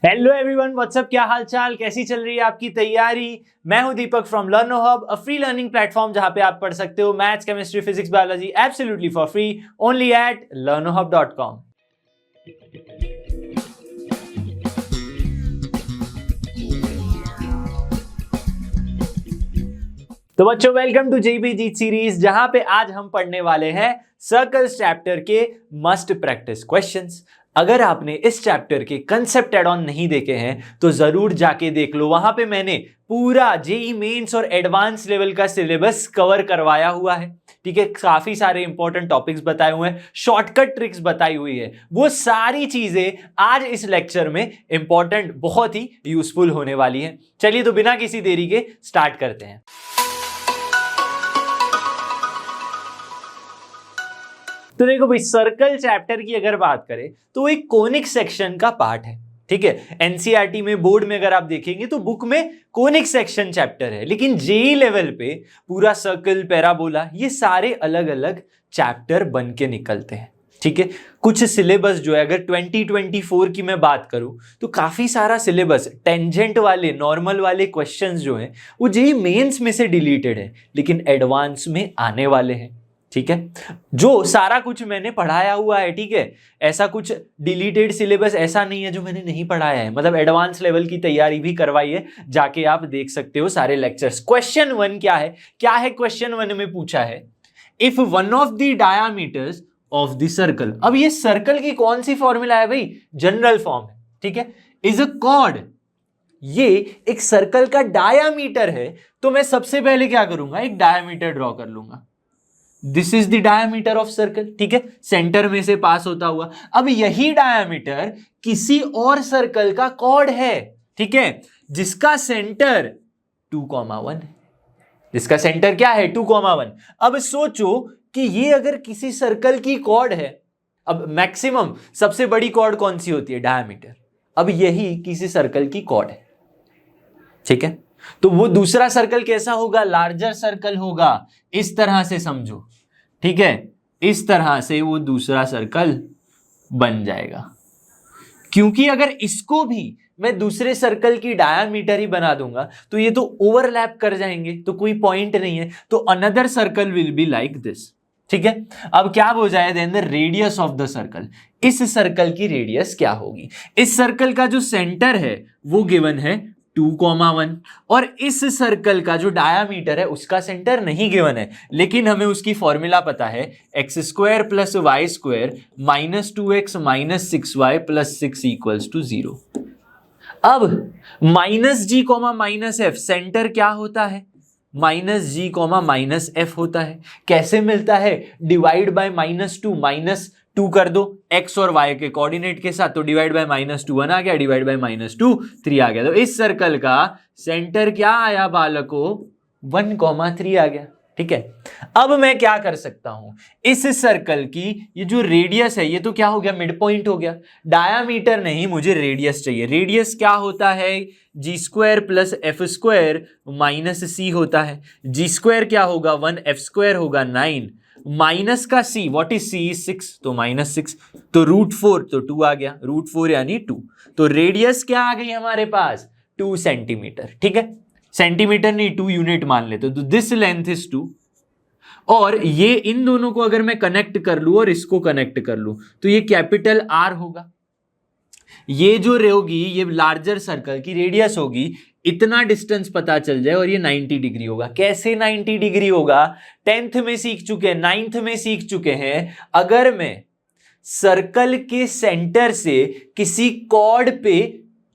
Hello everyone, WhatsApp, क्या हाल चाल, कैसी चल रही है आपकी तैयारी। मैं हूं Deepak from Learnohub, a free learning platform जहां पे आप पढ़ सकते हो maths, chemistry, physics, biology absolutely for free only at learnohub.com। तो बच्चों, welcome to JB Jeet series, जहां पे आज हम पढ़ने वाले हैं सर्कल्स चैप्टर के मस्ट प्रैक्टिस क्वेश्चंस। अगर आपने इस चैप्टर के कंसेप्ट एड ऑन नहीं देखे हैं तो जरूर जाके देख लो। वहां पे मैंने पूरा जेई मेंस और एडवांस लेवल का सिलेबस कवर करवाया हुआ है। ठीक है, काफी सारे इंपॉर्टेंट टॉपिक्स बताए हुए हैं, शॉर्टकट ट्रिक्स बताई हुई है। वो सारी चीजें आज इस लेक्चर में इंपॉर्टेंट, बहुत ही यूजफुल होने वाली है। चलिए तो बिना किसी देरी के स्टार्ट करते हैं। तो देखो भाई, सर्कल चैप्टर की अगर बात करें तो एक कोनिक सेक्शन का पार्ट है। ठीक है, एनसीईआरटी में, बोर्ड में अगर आप देखेंगे तो बुक में कोनिक सेक्शन चैप्टर है, लेकिन जेई लेवल पे पूरा सर्कल, पैराबोला, ये सारे अलग अलग चैप्टर बन के निकलते हैं। ठीक है, कुछ सिलेबस जो है, अगर 2024 की मैं बात करूं तो काफी सारा सिलेबस, टेंजेंट वाले, नॉर्मल वाले क्वेश्चंस जो हैं वो जेई मेंस में से डिलीटेड है, लेकिन एडवांस में आने वाले हैं। ठीक है, जो सारा कुछ मैंने पढ़ाया हुआ है, ठीक है, ऐसा कुछ डिलीटेड सिलेबस ऐसा नहीं है जो मैंने नहीं पढ़ाया है। मतलब एडवांस लेवल की तैयारी भी करवाई है, जाके आप देख सकते हो सारे लेक्चर्स। क्वेश्चन 1 क्या है क्वेश्चन 1 में पूछा है, if one of the diameters of the circle. अब ये सर्कल की कौन सी फॉर्मूला है भाई? जनरल फॉर्म है। ठीक है, इज अ कॉर्ड, ये एक सर्कल का डायामीटर है, तो मैं सबसे पहले क्या करूंगा, एक डायामीटर ड्रॉ कर लूंगा। This is the diameter of circle. ठीक है, सेंटर में से पास होता हुआ। अब यही डायामीटर किसी और सर्कल का कॉर्ड है, ठीक है, जिसका सेंटर 2,1 है। जिसका सेंटर क्या है? 2,1। अब सोचो कि ये अगर किसी सर्कल की कॉर्ड है, अब मैक्सिमम सबसे बड़ी कॉर्ड कौन सी होती है? डायामीटर। अब यही किसी सर्कल की कॉर्ड है। ठीक है, तो वो दूसरा सर्कल कैसा होगा? लार्जर सर्कल होगा। इस तरह से समझो। ठीक है, इस तरह से वो दूसरा सर्कल बन जाएगा। क्योंकि अगर इसको भी मैं दूसरे सर्कल की डायामीटर ही बना दूंगा तो ये तो ओवरलैप कर जाएंगे, तो कोई पॉइंट नहीं है। तो another circle will be like this. ठीक है, अब क्या हो जाए then the radius of the circle. इस सर्कल की रेडियस क्या होगी? इस सर्कल का जो सेंटर है वो गिवन है 2,1, और इस सर्कल का जो डायामीटर है उसका सेंटर नहीं गिवन है, लेकिन हमें उसकी फॉर्मूला पता है, x² + y² - 2x - 6y + 6 = 0। अब -g, -f, सेंटर क्या होता है? -g, -f होता है। कैसे मिलता है? डिवाइड बाय -2 कर दो x और y के कोऑर्डिनेट के साथ, तो डिवाइड बाय -2 1 आ गया, डिवाइड बाय -2 3 आ गया। तो इस सर्कल का सेंटर क्या आया बालकों? 1,3 आ गया। ठीक है, अब मैं क्या कर सकता हूं, इस सर्कल की ये जो रेडियस है, ये तो क्या हो गया? मिड पॉइंट हो गया। डायामीटर नहीं, मुझे रेडियस चाहिए। रेडियस क्या होता है? g² + f² - c होता है। g² क्या होगा? 1, f² होगा 9, माइनस का c, व्हाट इज c? 6, तो -6, तो √4, तो 2 आ गया। √4 यानी 2। तो रेडियस क्या आ गई हमारे पास? 2 सेंटीमीटर। ठीक है, सेंटीमीटर नहीं, 2 यूनिट मान लेते, तो दिस लेंथ इज 2। और ये इन दोनों को अगर मैं कनेक्ट कर लूं और इसको कनेक्ट कर लूं तो ये कैपिटल R होगा। ये जो होगी, ये लार्जर सर्कल की रेडियस होगी, इतना डिस्टेंस पता चल जाए और ये 90 डिग्री होगा। कैसे 90 डिग्री होगा? 10th में सीख चुके हैं, 9th में सीख चुके हैं। अगर मैं सर्कल के सेंटर से किसी कॉर्ड पे,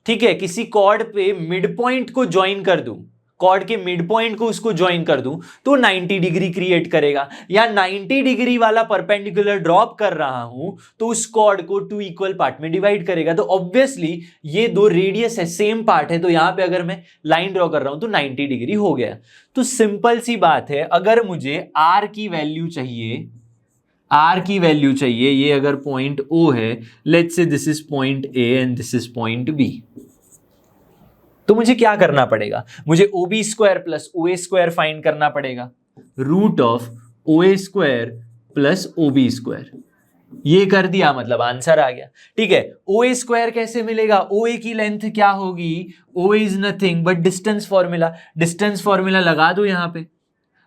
ठीक है, किसी कॉर्ड पे मिड पॉइंट को ज्वाइन कर दूं, कॉर्ड के मिड पॉइंट को उसको ज्वाइन कर दूं, तो 90 डिग्री क्रिएट करेगा। या 90 डिग्री वाला परपेंडिकुलर ड्रॉप कर रहा हूं तो उस कॉर्ड को 2 इक्वल पार्ट में डिवाइड करेगा। तो ऑब्वियसली ये दो रेडियस है, सेम पार्ट है, तो यहां पे अगर मैं लाइन ड्रॉ कर रहा हूं तो 90 डिग्री हो गया। तो सिंपल सी बात है, अगर मुझे R की वैल्यू चाहिए, R की वैल्यू चाहिए, ये अगर पॉइंट O है, let's say this is point A and this is point B, तो मुझे क्या करना पड़ेगा? मुझे OB² + OA² फाइंड करना पड़ेगा। √OA² + OB²। ये कर दिया मतलब आंसर आ गया। ठीक है, OA स्क्वायर कैसे मिलेगा? OA की लेंथ क्या होगी? OA is nothing but distance formula. Distance formula लगा दो यहां पे,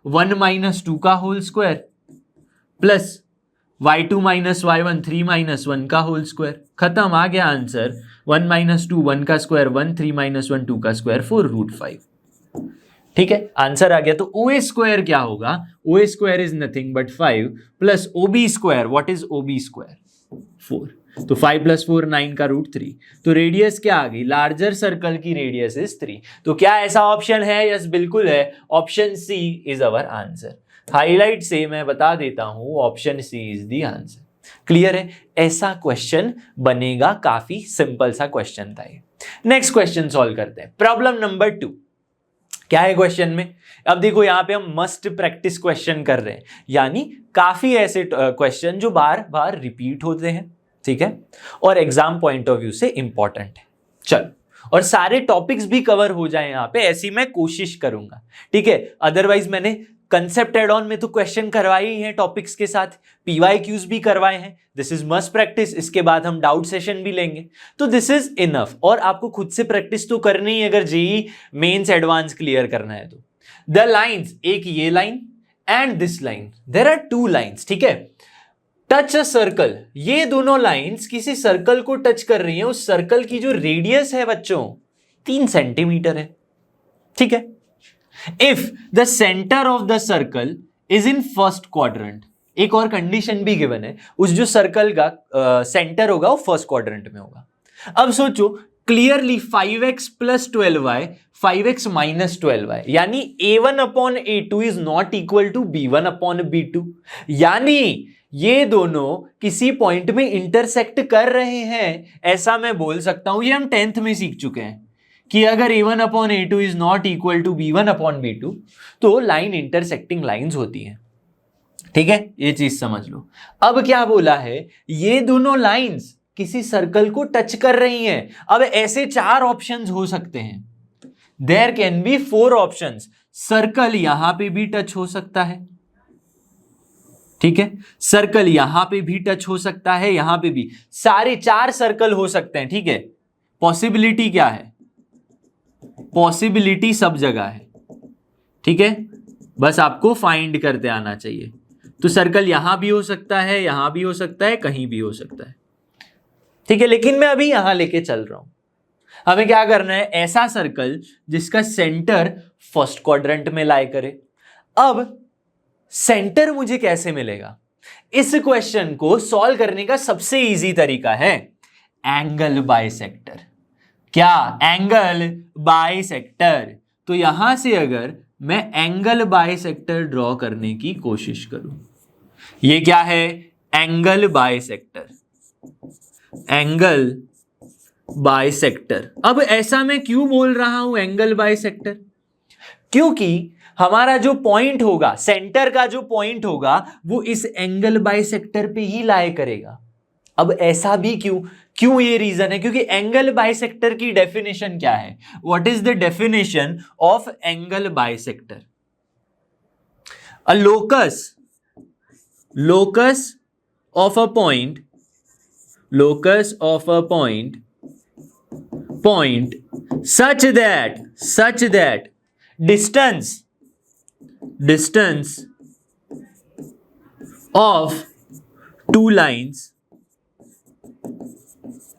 1 - 2 का whole square plus y2 - y1 3 - 1 का होल स्क्वायर। खत्म, आ गया आंसर। 1 - 2 1 का स्क्वायर 1, 3 - 1 2 का स्क्वायर 4√5। ठीक है, आंसर आ गया। तो OA स्क्वायर क्या होगा? OA square is nothing but 5 plus OB square. What is OB square? 4। तो 5 + 4 9 का √3। तो रेडियस क्या आ गई? लार्जर सर्कल की रेडियस इज 3। तो क्या ऐसा ऑप्शन है? यस बिल्कुल है, option C is our answer. Highlight से मैं बता देता हूं, option C is the answer. Clear है? ऐसा क्वेश्चन बनेगा, काफी सिंपल सा क्वेश्चन था ये। नेक्स्ट क्वेश्चन सॉल्व करते हैं। प्रॉब्लम नंबर 2 क्या है क्वेश्चन में? अब देखो यहां पे हम मस्ट प्रैक्टिस क्वेश्चन कर रहे हैं, यानी काफी ऐसे क्वेश्चन जो बार बार रिपीट होते हैं, ठीक है, और एग्जाम पॉइंट ऑफ व्यू से इंपॉर्टेंट है। चलो, और सारे टॉपिक्स भी कवर हो जाए यहां पे, ऐसी मैं कोशिश करूंगा। ठीक है, अदरवाइज मैंने कंसेप्ट एड ऑन में तो क्वेश्चन करवाए ही हैं टॉपिक्स के साथ, PYQs भी करवाए हैं। This is must practice. इसके बाद हम डाउट सेशन भी लेंगे, तो दिस इज इनफ। और आपको खुद से प्रैक्टिस तो करनी है अगर जेई मेंस एडवांस क्लियर करना है तो। द लाइन्स, एक ये line and this line, there are 2 lines. ठीक है, टच अ सर्कल, ये दोनों लाइन्स किसी सर्कल को टच कर रही हैं। उस सर्कल की जो रेडियस है बच्चों 3 सेंटीमीटर है। ठीक है, if the centre of the circle is in first quadrant, एक और कंडीशन भी गिवन है, उस जो सर्कल का सेंटर होगा वो फर्स्ट क्वाड्रेंट में होगा। अब सोचो clearly 5x + 12y 5x - 12y, यानी a1/a2 is not equal to b1/b2, यानी ये दोनों किसी पॉइंट में इंटरसेक्ट कर रहे हैं, ऐसा मैं बोल सकता हूं। ये हम 10th में सीख चुके हैं कि अगर a1/a2 is not equal to b1/b2 तो लाइन इंटरसेक्टिंग लाइंस होती हैं। ठीक है, ये चीज समझ लो। अब क्या बोला है? ये दोनों लाइंस किसी सर्कल को टच कर रही हैं। अब ऐसे 4 ऑप्शंस हो सकते हैं, there can be 4 options. Circle यहां पे भी टच हो सकता है, ठीक है, सर्कल यहां पे भी टच हो सकता है, यहां पे भी, सारे 4 सर्कल हो सकते हैं। ठीक है, पॉसिबिलिटी क्या है? पॉसिबिलिटी सब जगह है। ठीक है, बस आपको फाइंड करते आना चाहिए। तो सर्कल यहां भी हो सकता है, यहां भी हो सकता है, कहीं भी हो सकता है। ठीक है, लेकिन मैं अभी यहां लेके चल रहा हूं। हमें क्या करना है? ऐसा सर्कल जिसका सेंटर फर्स्ट क्वाड्रेंट में लाई करे। अब सेंटर मुझे कैसे मिलेगा? इस क्वेश्चन को सॉल्व करने का सबसे इजी तरीका है एंगल बाइसेक्टर। क्या? Angle bisector. तो यहां से अगर मैं एंगल बाइसेक्टर ड्रॉ करने की कोशिश करूं, ये क्या है? Angle bisector, angle bisector. अब ऐसा मैं क्यों बोल रहा हूं एंगल बाइसेक्टर? क्योंकि हमारा जो पॉइंट होगा, सेंटर का जो पॉइंट होगा, वो इस एंगल बाइसेक्टर पे ही लाई करेगा। अब ऐसा भी क्यों ये रीजन है? क्योंकि एंगल बाइसेक्टर की डेफिनेशन क्या है? What is the definition of angle bisector? A locus of a point, locus of a point such that distance of 2 lines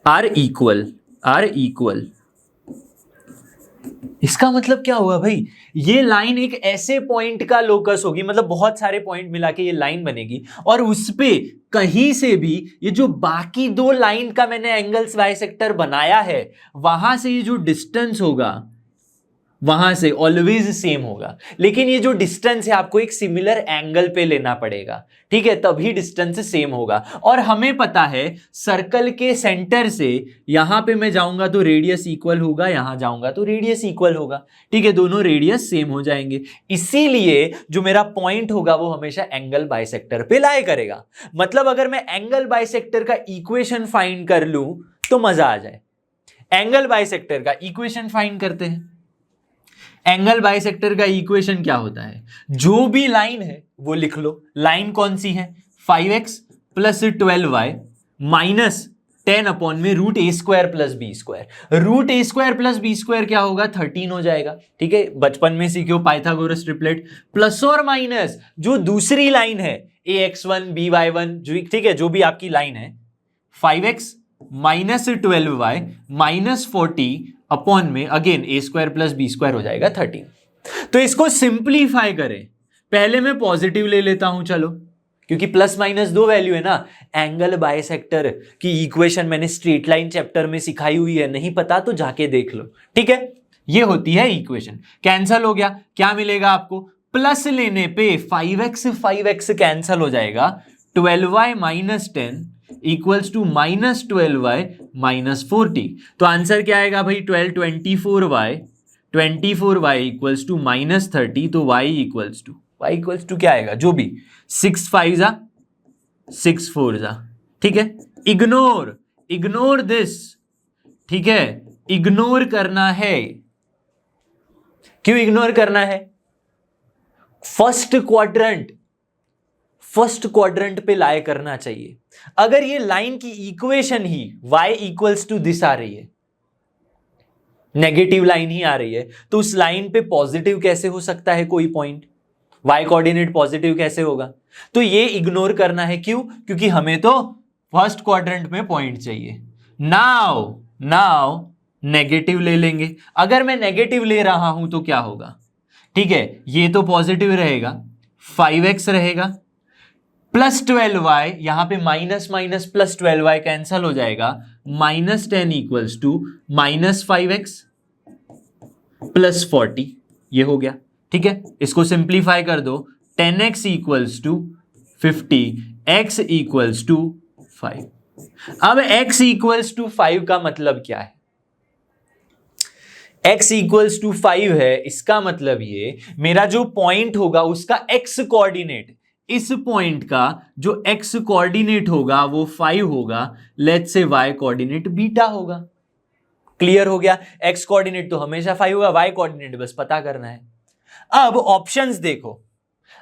are equal। इसका मतलब क्या हुआ भाई? ये लाइन एक ऐसे पॉइंट का लोकस होगी, मतलब बहुत सारे पॉइंट मिला के ये लाइन बनेगी, और उस पे कहीं से भी ये जो बाकी 2 लाइन का मैंने एंगल्स बाइसेक्टर बनाया है, वहां से ये जो डिस्टेंस होगा वहां से ऑलवेज सेम होगा। लेकिन ये जो डिस्टेंस है आपको एक सिमिलर एंगल पे लेना पड़ेगा। ठीक है, तभी डिस्टेंस सेम होगा। और हमें पता है सर्कल के सेंटर से यहां पे मैं जाऊंगा तो रेडियस इक्वल होगा, यहां जाऊंगा तो रेडियस इक्वल होगा। ठीक है, दोनों रेडियस सेम हो जाएंगे। इसीलिए जो मेरा पॉइंट होगा वो हमेशा एंगल बाइसेक्टर पे लाई करेगा। मतलब अगर मैं एंगल बाइसेक्टर का इक्वेशन फाइंड कर लूं तो मजा आ जाए। एंगल बाइसेक्टर का इक्वेशन फाइंड करते हैं। एंगल बाइसेक्टर का इक्वेशन क्या होता है? जो भी लाइन है वो लिख लो। लाइन कौन सी है? 5x plus 12y minus 10 upon में root a square plus b square. Root a square plus b square क्या होगा? 13 हो जाएगा। ठीक है, बचपन में सीखे हो पाइथागोरस ट्रिपलेट। प्लस और माइनस जो दूसरी लाइन है ax1 by1 जो, ठीक है, जो भी आपकी लाइन है 5x minus 12y minus 40 upon में अगेन ए स्क्वायर प्लस बी स्क्वायर हो जाएगा 13। तो इसको सिंप्लीफाई करें, पहले मैं पॉजिटिव ले लेता हूं, चलो, क्योंकि प्लस माइनस दो वैल्यू है ना। एंगल बाइसेक्टर की इक्वेशन मैंने स्ट्रेट लाइन चैप्टर में सिखाई हुई है, नहीं पता तो जाके देख लो। ठीक है, ये होती है इक्वेशन। कैंसल हो गया, क्या मिलेगा आपको? प्लस लेने पे 5x कैंसल हो जाएगा, 12y minus 10 equals to minus 12y minus 40। तो आंसर क्या आएगा भाई? 24y equals to minus 30। तो y इक्वल्स टू क्या आएगा? जो भी 6 5 जा 6 4 जा। ठीक है, इग्नोर दिस। ठीक है, इग्नोर करना है। क्यों इग्नोर करना है? फर्स्ट क्वाड्रेंट पे लाए करना चाहिए। अगर ये लाइन की इक्वेशन ही y इक्वल्स टू दिस आ रही है, नेगेटिव लाइन ही आ रही है, तो उस लाइन पे पॉजिटिव कैसे हो सकता है कोई पॉइंट? y कोऑर्डिनेट पॉजिटिव कैसे होगा? तो ये इग्नोर करना है। क्यों? क्योंकि हमें तो फर्स्ट क्वाड्रेंट में पॉइंट चाहिए। नाउ नेगेटिव ले लेंगे। अगर मैं नेगेटिव ले रहा हूं तो क्या होगा? ठीक है, ये तो पॉजिटिव रहेगा, 5x रहेगा, प्लस 12y, यहां पे minus minus plus 12y cancel हो जाएगा, minus 10 equals to minus 5x plus 40। ये हो गया। ठीक है, इसको सिंप्लीफाई कर दो, 10x equals to 50, x equals to 5। अब x इक्वल्स टू 5 का मतलब क्या है? x इक्वल्स टू 5 है, इसका मतलब ये मेरा जो पॉइंट होगा उसका x कोऑर्डिनेट, इस पॉइंट का जो x कोऑर्डिनेट होगा वो 5 होगा, let's say y coordinate beta होगा। क्लियर हो गया? x कोऑर्डिनेट तो हमेशा 5 होगा, y कोऑर्डिनेट बस पता करना है। अब ऑप्शंस देखो,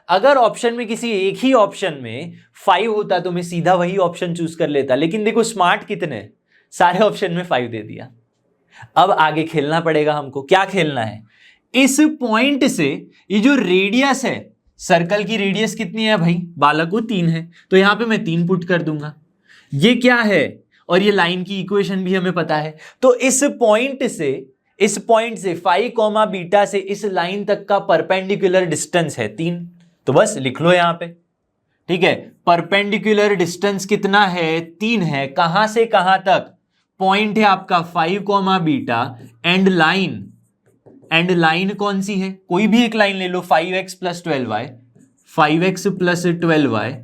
अगर ऑप्शन में किसी एक ही ऑप्शन में 5 होता तो मैं सीधा वही ऑप्शन चूज कर लेता, लेकिन देखो स्मार्ट कितने, सारे ऑप्शन में 5 दे दिया। अब आगे खेलना पड़ेगा हमको। क्या खेलना है? इस पॉइंट से ये जो रेडियस है, सर्कल की रेडियस कितनी है भाई? बालक को 3 है, तो यहां पे मैं 3 पुट कर दूंगा। ये क्या है? और ये लाइन की इक्वेशन भी हमें पता है। तो इस पॉइंट से 5 कॉमा बीटा से इस लाइन तक का परपेंडिकुलर डिस्टेंस है 3। तो बस लिख लो यहां पे। ठीक है, परपेंडिकुलर डिस्टेंस कितना है? 3 है। कहां से कहां तक? पॉइंट है आपका 5 कॉमा बीटा, एंड लाइन कौन सी है? कोई भी एक लाइन ले लो, 5x plus 12y, 5x plus 12y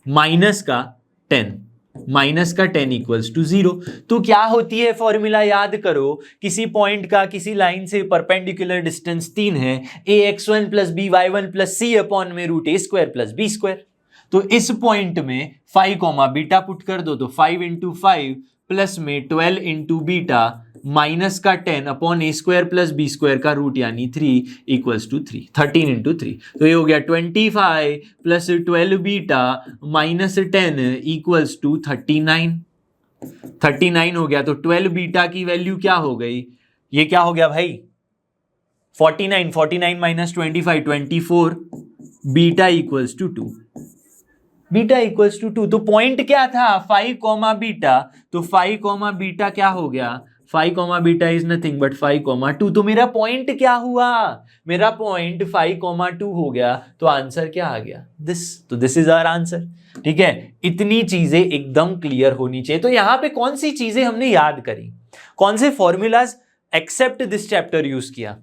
minus का 10 इक्वल्स टू 0। तो क्या होती है फॉर्मूला? याद करो, किसी पॉइंट का किसी लाइन से परपेंडिकुलर डिस्टेंस 3 है, ax1 plus by1 plus c upon में root a square plus b square. तो इस पॉइंट में 5 कॉमा बीटा पुट कर दो, तो 5 इंटू 5 प्लस में 12 इंटू बीटा माइनस का 10 अपॉन ए स्क्वायर प्लस बी स्क्वायर का रूट यानी 3 इक्वल्स टू 3, 13 इंटू 3। तो ये हो गया 25 plus 12 beta minus 10 equals to 39 हो गया। तो 12 बीटा की वैल्यू क्या हो गई? ये क्या हो गया भाई? 49 माइनस 25 24, बीटा इक्वल्स टू 2। तो पॉइंट क्या था? 5 कॉमा बीटा। तो 5 कॉमा बीटा क्या हो गया? 5 comma beta is nothing but 5 comma 2। तो मेरा पॉइंट क्या हुआ? मेरा पॉइंट 5 कॉमा 2 हो गया। तो आंसर क्या आ गया? दिस। तो दिस इज आवर आंसर। ठीक है, इतनी चीजें एकदम क्लियर होनी चाहिए। तो यहां पे कौन सी चीजें हमने याद करी, कौन से formulas except this chapter use किया?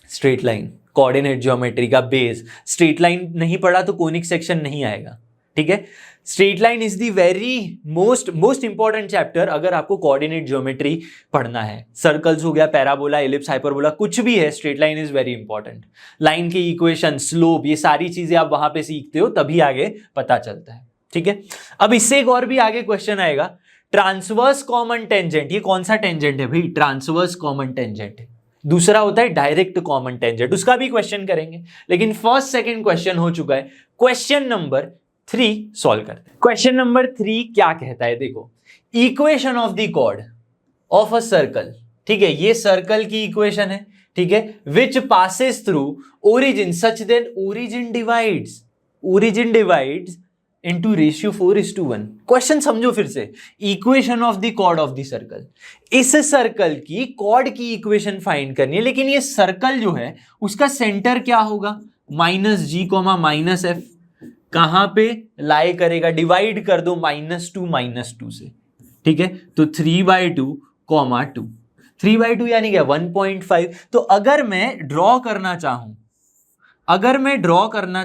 स्ट्रेट लाइन, कोऑर्डिनेट ज्योमेट्री का बेस। स्ट्रेट लाइन नहीं पढ़ा तो कोनिक सेक्शन नहीं आएगा। ठीक है, straight line is the very most important chapter अगर आपको कोऑर्डिनेट ज्योमेट्री पढ़ना है। सर्कल्स हो गया, पैराबोला, एलिप्स, हाइपरबोला, कुछ भी है, straight line is very important. Line के इक्वेशन, स्लोप, ये सारी चीजें आप वहां पे सीखते हो, तभी आगे पता चलता है। ठीक है, अब इससे एक और भी आगे क्वेश्चन आएगा, ट्रांसवर्स कॉमन टेंजेंट। ये कौन सा टेंजेंट है भाई? ट्रांसवर्स कॉमन टेंजेंट है। दूसरा होता है डायरेक्ट कॉमन टेंजेंट, उसका भी क्वेश्चन करेंगे। लेकिन फर्स्ट सेकंड क्वेश्चन हो चुका है। क्वेश्चन नंबर 3 सॉल्व करते हैं। क्वेश्चन नंबर 3 क्या कहता है, देखो, equation of the chord of a circle, ठीक है, ये सर्कल की इक्वेशन है, ठीक है, which passes through origin such then origin divides into ratio 4:1। Question समझो फिर से, equation of the chord of the circle, इस सर्कल की कॉर्ड की इक्वेशन फाइंड करनी है, लेकिन ये सर्कल जो है उसका सेंटर क्या होगा, -g, -f, कहां पे लाई करेगा, डिवाइड कर दो -2 से, ठीक है, तो 3/2, 2, 3/2 यानी क्या 1.5। तो अगर मैं ड्रॉ करना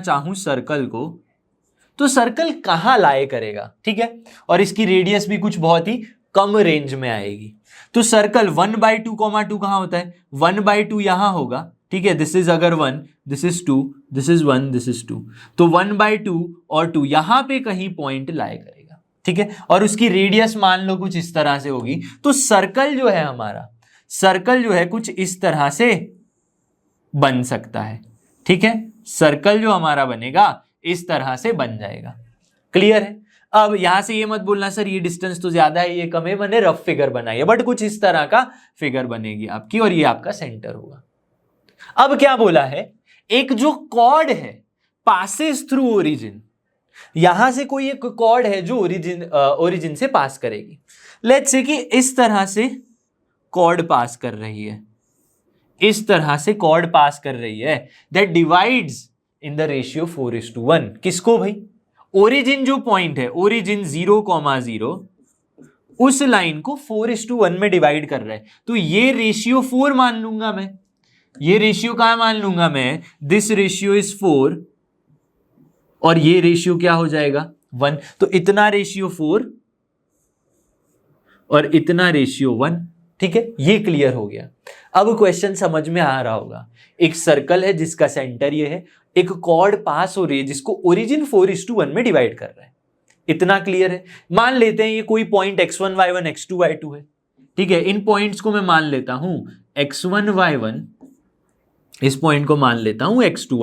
चाहूं सर्कल को, तो सर्कल कहां लाए करेगा, ठीक है, और इसकी रेडियस भी कुछ बहुत ही कम रेंज में आएगी। तो सर्कल 1/2, 2 कहां होता है, 1/2 यहां होगा, ठीक है, दिस इज अगर 1, this is 2, this is 1, this is 2, तो 1/2 और 2 यहां पे कहीं पॉइंट लाए करेगा, ठीक है, और उसकी रेडियस मान लो कुछ इस तरह से होगी। तो सर्कल जो है हमारा, सर्कल जो है कुछ इस तरह से बन सकता है, ठीक है, सर्कल जो हमारा बनेगा इस तरह से बन जाएगा। क्लियर है? अब यहां से ये मत बोलना सर ये डिस्टेंस तो ज्यादा है, ये कम है, मैंने रफ फिगर बनाई है, बट कुछ इस तरह का फिगर बनेगी आपकी, और ये आपका सेंटर होगा। अब क्या बोला है, एक जो कॉर्ड है पासेस थ्रू ओरिजिन, यहां से कोई एक कॉर्ड है जो ओरिजिन से पास करेगी। लेट्स से कि इस तरह से कॉर्ड पास कर रही है, इस तरह से कॉर्ड पास कर रही है, that divides in the ratio 4:1। किसको भाई, ओरिजिन जो पॉइंट है, ओरिजिन 0,0, उस लाइन को 4:1 में डिवाइड कर रहा है। तो ये रेशियो 4 मान लूंगा मैं, ये रेशियो कहां मान लूंगा मैं, दिस रेशियो इज 4 और ये रेशियो क्या हो जाएगा 1। तो इतना रेशियो 4 और इतना रेशियो 1, ठीक है, ये क्लियर हो गया। अब क्वेश्चन समझ में आ रहा होगा, एक सर्कल है जिसका सेंटर ये है, एक कॉर्ड पास हो रही है जिसको ओरिजिन 4:1 में डिवाइड कर रहा है, इतना क्लियर है। मान लेते हैं ये कोई point x1 y1 x2 y2 है, ठीक है, इन पॉइंट्स को मैं मान लेता हूं x1 y1, इस पॉइंट को मान लेता हूं x2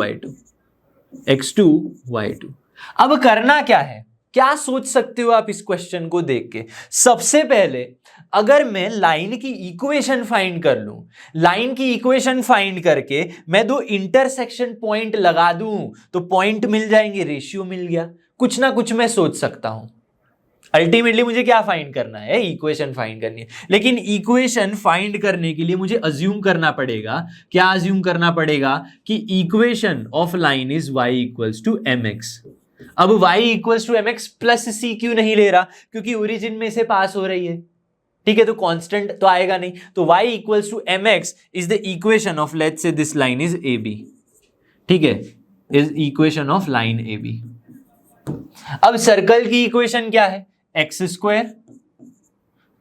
y2। अब करना क्या है, क्या सोच सकते हो आप इस क्वेश्चन को देख के? सबसे पहले अगर मैं लाइन की इक्वेशन फाइंड कर लूं, लाइन की इक्वेशन फाइंड करके मैं दो इंटरसेक्शन पॉइंट लगा दूं तो पॉइंट मिल जाएंगे, रेशियो मिल गया। कुछ ना कुछ मैं सोच सकता हूं। अल्टीमेटली मुझे क्या फाइंड करना है, इक्वेशन फाइंड करनी है। लेकिन इक्वेशन फाइंड करने के लिए मुझे अज्यूम करना पड़ेगा, क्या अज्यूम करना पड़ेगा कि equation of line is y = mx। अब y = mx प्लस c क्यों नहीं ले रहा, क्योंकि ओरिजिन में से पास हो रही है, ठीक है, तो कांस्टेंट तो आएगा नहीं। तो y = mx is the equation of, let's say this line is ab, ठीक है, is equation of line ab। अब सर्कल की इक्वेशन क्या है, x²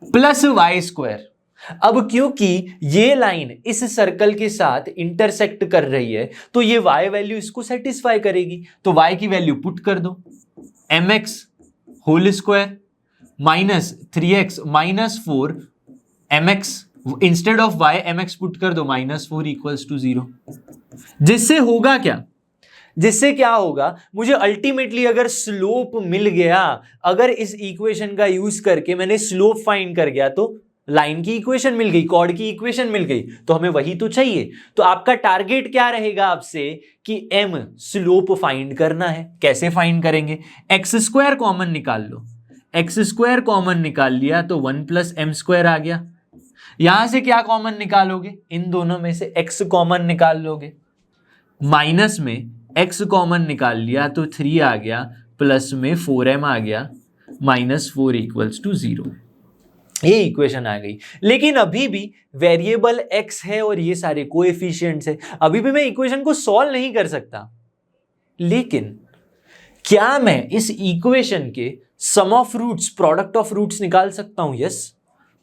+ y²। अब क्योंकि ये लाइन इस सर्कल के साथ इंटरसेक्ट कर रही है तो ये y वैल्यू इसको सेटिस्फाई करेगी, तो y की वैल्यू पुट कर दो, mx whole square minus 3x minus 4 mx, instead of y mx put कर दो, -4 = 0। जिससे होगा क्या, जिससे क्या होगा, मुझे अल्टीमेटली अगर स्लोप मिल गया, अगर इस इक्वेशन का यूज करके मैंने स्लोप फाइंड कर गया तो लाइन की इक्वेशन मिल गई, कॉर्ड की इक्वेशन मिल गई, तो हमें वही तो चाहिए। तो आपका टारगेट क्या रहेगा आपसे कि m स्लोप फाइंड करना है। कैसे फाइंड करेंगे, x² कॉमन निकाल लो, x² कॉमन निकाल लिया तो 1 + m² आ गया। यहां से क्या कॉमन निकालोगे, इन दोनों में से x कॉमन निकाल लोगे, माइनस में x कॉमन निकाल लिया तो 3 आ गया, प्लस में 4m आ गया, -4 = 0। ये इक्वेशन आ गई। लेकिन अभी भी वेरिएबल x है और ये सारे कोएफिशिएंट्स है, अभी भी मैं इक्वेशन को सॉल्व नहीं कर सकता। लेकिन क्या मैं इस इक्वेशन के sum of roots, product of roots निकाल सकता हूं? यस।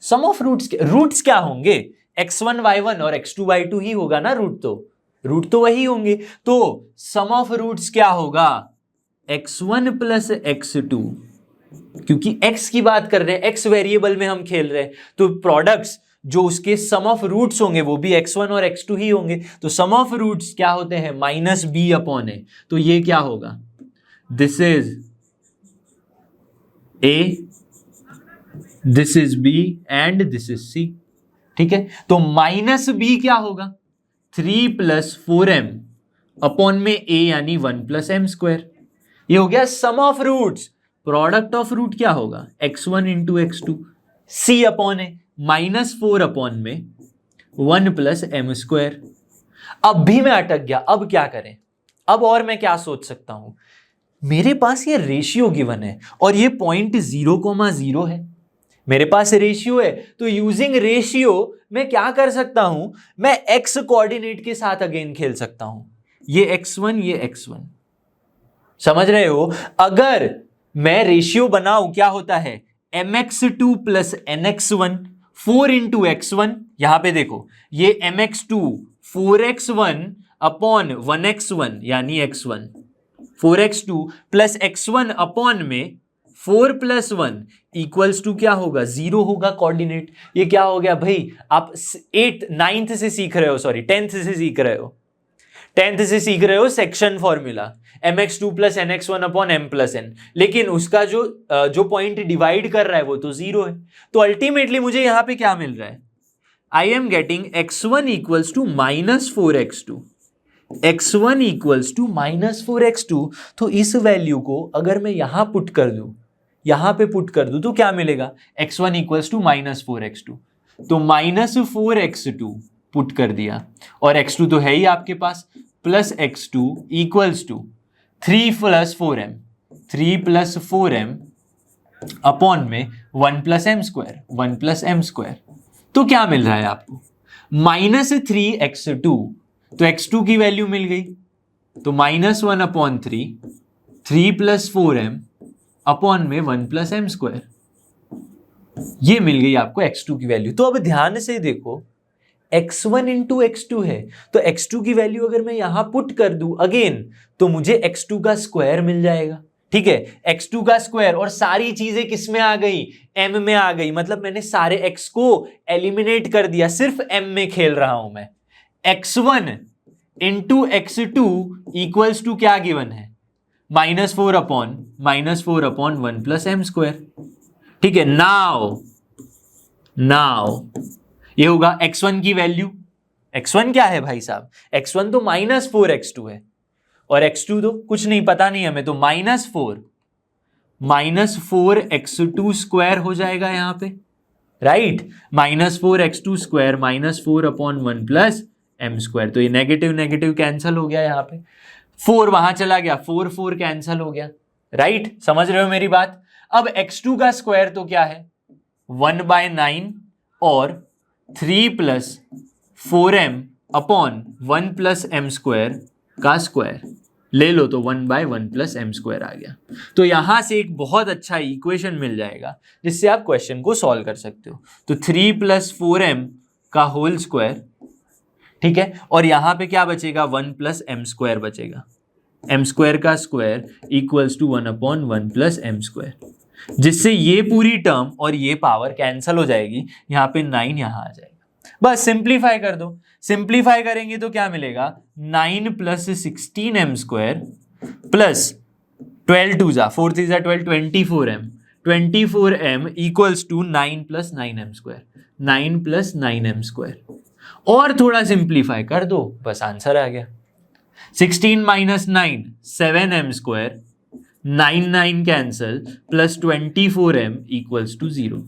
सम ऑफ रूट्स क्या होंगे, x1 y1 और x2 y2 ही होगा ना, रूट तो वही होंगे। तो सम ऑफ रूट्स क्या होगा, x1 + x2, क्योंकि x की बात कर रहे हैं, x वेरिएबल में हम खेल रहे हैं, तो प्रोडक्ट्स जो उसके सम ऑफ रूट्स होंगे वो भी x1 और x2 ही होंगे। तो सम ऑफ रूट्स क्या होते हैं, -b/a। तो ये क्या होगा, this is A, this is B and this is C। ठीक है, तो माइनस B क्या होगा, 3 + 4m अपॉन में A यानी 1 + m स्क्वायर। ये हो गया sum of roots. Product of root क्या होगा, x1 × x2 C upon A, -4 upon में 1 + m स्क्वायर। अब भी मैं अटक गया, अब क्या करें, अब और मैं क्या सोच सकता हूं, मेरे पास ये रेशियो गिवन है और ये पॉइंट 0,0 है, मेरे पास रेशियो है, तो यूजिंग रेशियो मैं क्या कर सकता हूं, मैं x कोऑर्डिनेट के साथ अगेन खेल सकता हूं, ये x1 ये x1, समझ रहे हो। अगर मैं रेशियो बनाऊं क्या होता है, mx2 + nx1 4 × x1, यहां पे देखो ये mx2 4x1 अपॉन 1x1 यानी x1, 4x2 + x1 अपॉन में 4 + 1 इक्वल्स टू क्या होगा, 0 होगा कोऑर्डिनेट। ये क्या हो गया भाई, आप 9th से सीख रहे हो, सॉरी 10th से सीख रहे हो, 10th से सीख रहे हो section formula mx2 + nx1 upon m + n, लेकिन उसका जो पॉइंट डिवाइड कर रहा है वो तो 0 है। तो अल्टीमेटली मुझे यहां पे क्या मिल रहा है, I am getting x1 equals to -4x2, x1 equals to -4x2। तो इस वैल्यू को अगर मैं यहां पुट कर दूं, यहां पे पुट कर दूं तो क्या मिलेगा, x1 इक्वल्स टू -4x2, तो -4x2 पुट कर दिया, और x2 तो है ही आपके पास, plus x2 equals to 3 + 4m, 3 + 4m upon में 1 + m स्क्वायर, 1 + m स्क्वायर। तो क्या मिल रहा है आपको, -3x2, तो x2 की वैल्यू मिल गई, तो -1/3, 3 + 4m अपॉन में 1 + m स्क्वायर, ये मिल गई आपको x2 की वैल्यू। तो अब ध्यान से देखो, x1 × x2 है, तो x2 की वैल्यू अगर मैं यहां पुट कर दूं अगेन, तो मुझे x2 का स्क्वायर मिल जाएगा। ठीक है, x2 का स्क्वायर, और सारी चीजें किस में आ गई, m में आ गई, मतलब मैंने सारे x को एलिमिनेट कर दिया, सिर्फ m में खेल रहा हूं मैं। x1 × x2 इक्वल्स टू क्या गिवन है, -4 अपॉन 1 + m स्क्वायर। ठीक है, नाउ ये होगा x1 की वैल्यू, x1 क्या है भाई साहब, x1 तो -4x2 है, और x2 तो कुछ नहीं, पता नहीं हमें, तो -4x2 स्क्वायर हो जाएगा यहां पे, right, -4x2 square -4 upon 1 + m square. तो ये नेगेटिव नेगेटिव कैंसिल हो गया, यहां पे 4 वहां चला गया, 4 कैंसिल हो गया, राइट, समझ रहे हो मेरी बात। अब x2 का स्क्वायर तो क्या है, 1/9 और 3 + 4m अपॉन 1 + m स्क्वायर का स्क्वायर ले लो, तो 1/1 + m स्क्वायर आ गया। तो यहां से एक बहुत अच्छा इक्वेशन मिल जाएगा जिससे आप क्वेश्चन को सॉल्व कर सकते हो। तो 3 + 4m का होल स्क्वायर, ठीक है, और यहां पे क्या बचेगा, 1 + m स्क्वायर बचेगा, m स्क्वायर का square equals to 1/1 + m square, जिससे ये पूरी टर्म और ये पावर कैंसिल हो जाएगी, यहां पे 9 यहां आ जाएगा। बस सिंप्लीफाई कर दो, सिंप्लीफाई करेंगे तो क्या मिलेगा, 9 + 16m स्क्वायर प्लस 12 2 जा 4 3 जा 12, 24m equals to 9 + 9m square, 9 + 9m square. और थोड़ा सिंप्लीफाई कर दो, बस आंसर आ गया। 16 - 9 7m square, 9 9 cancel, plus 24m equals to 0।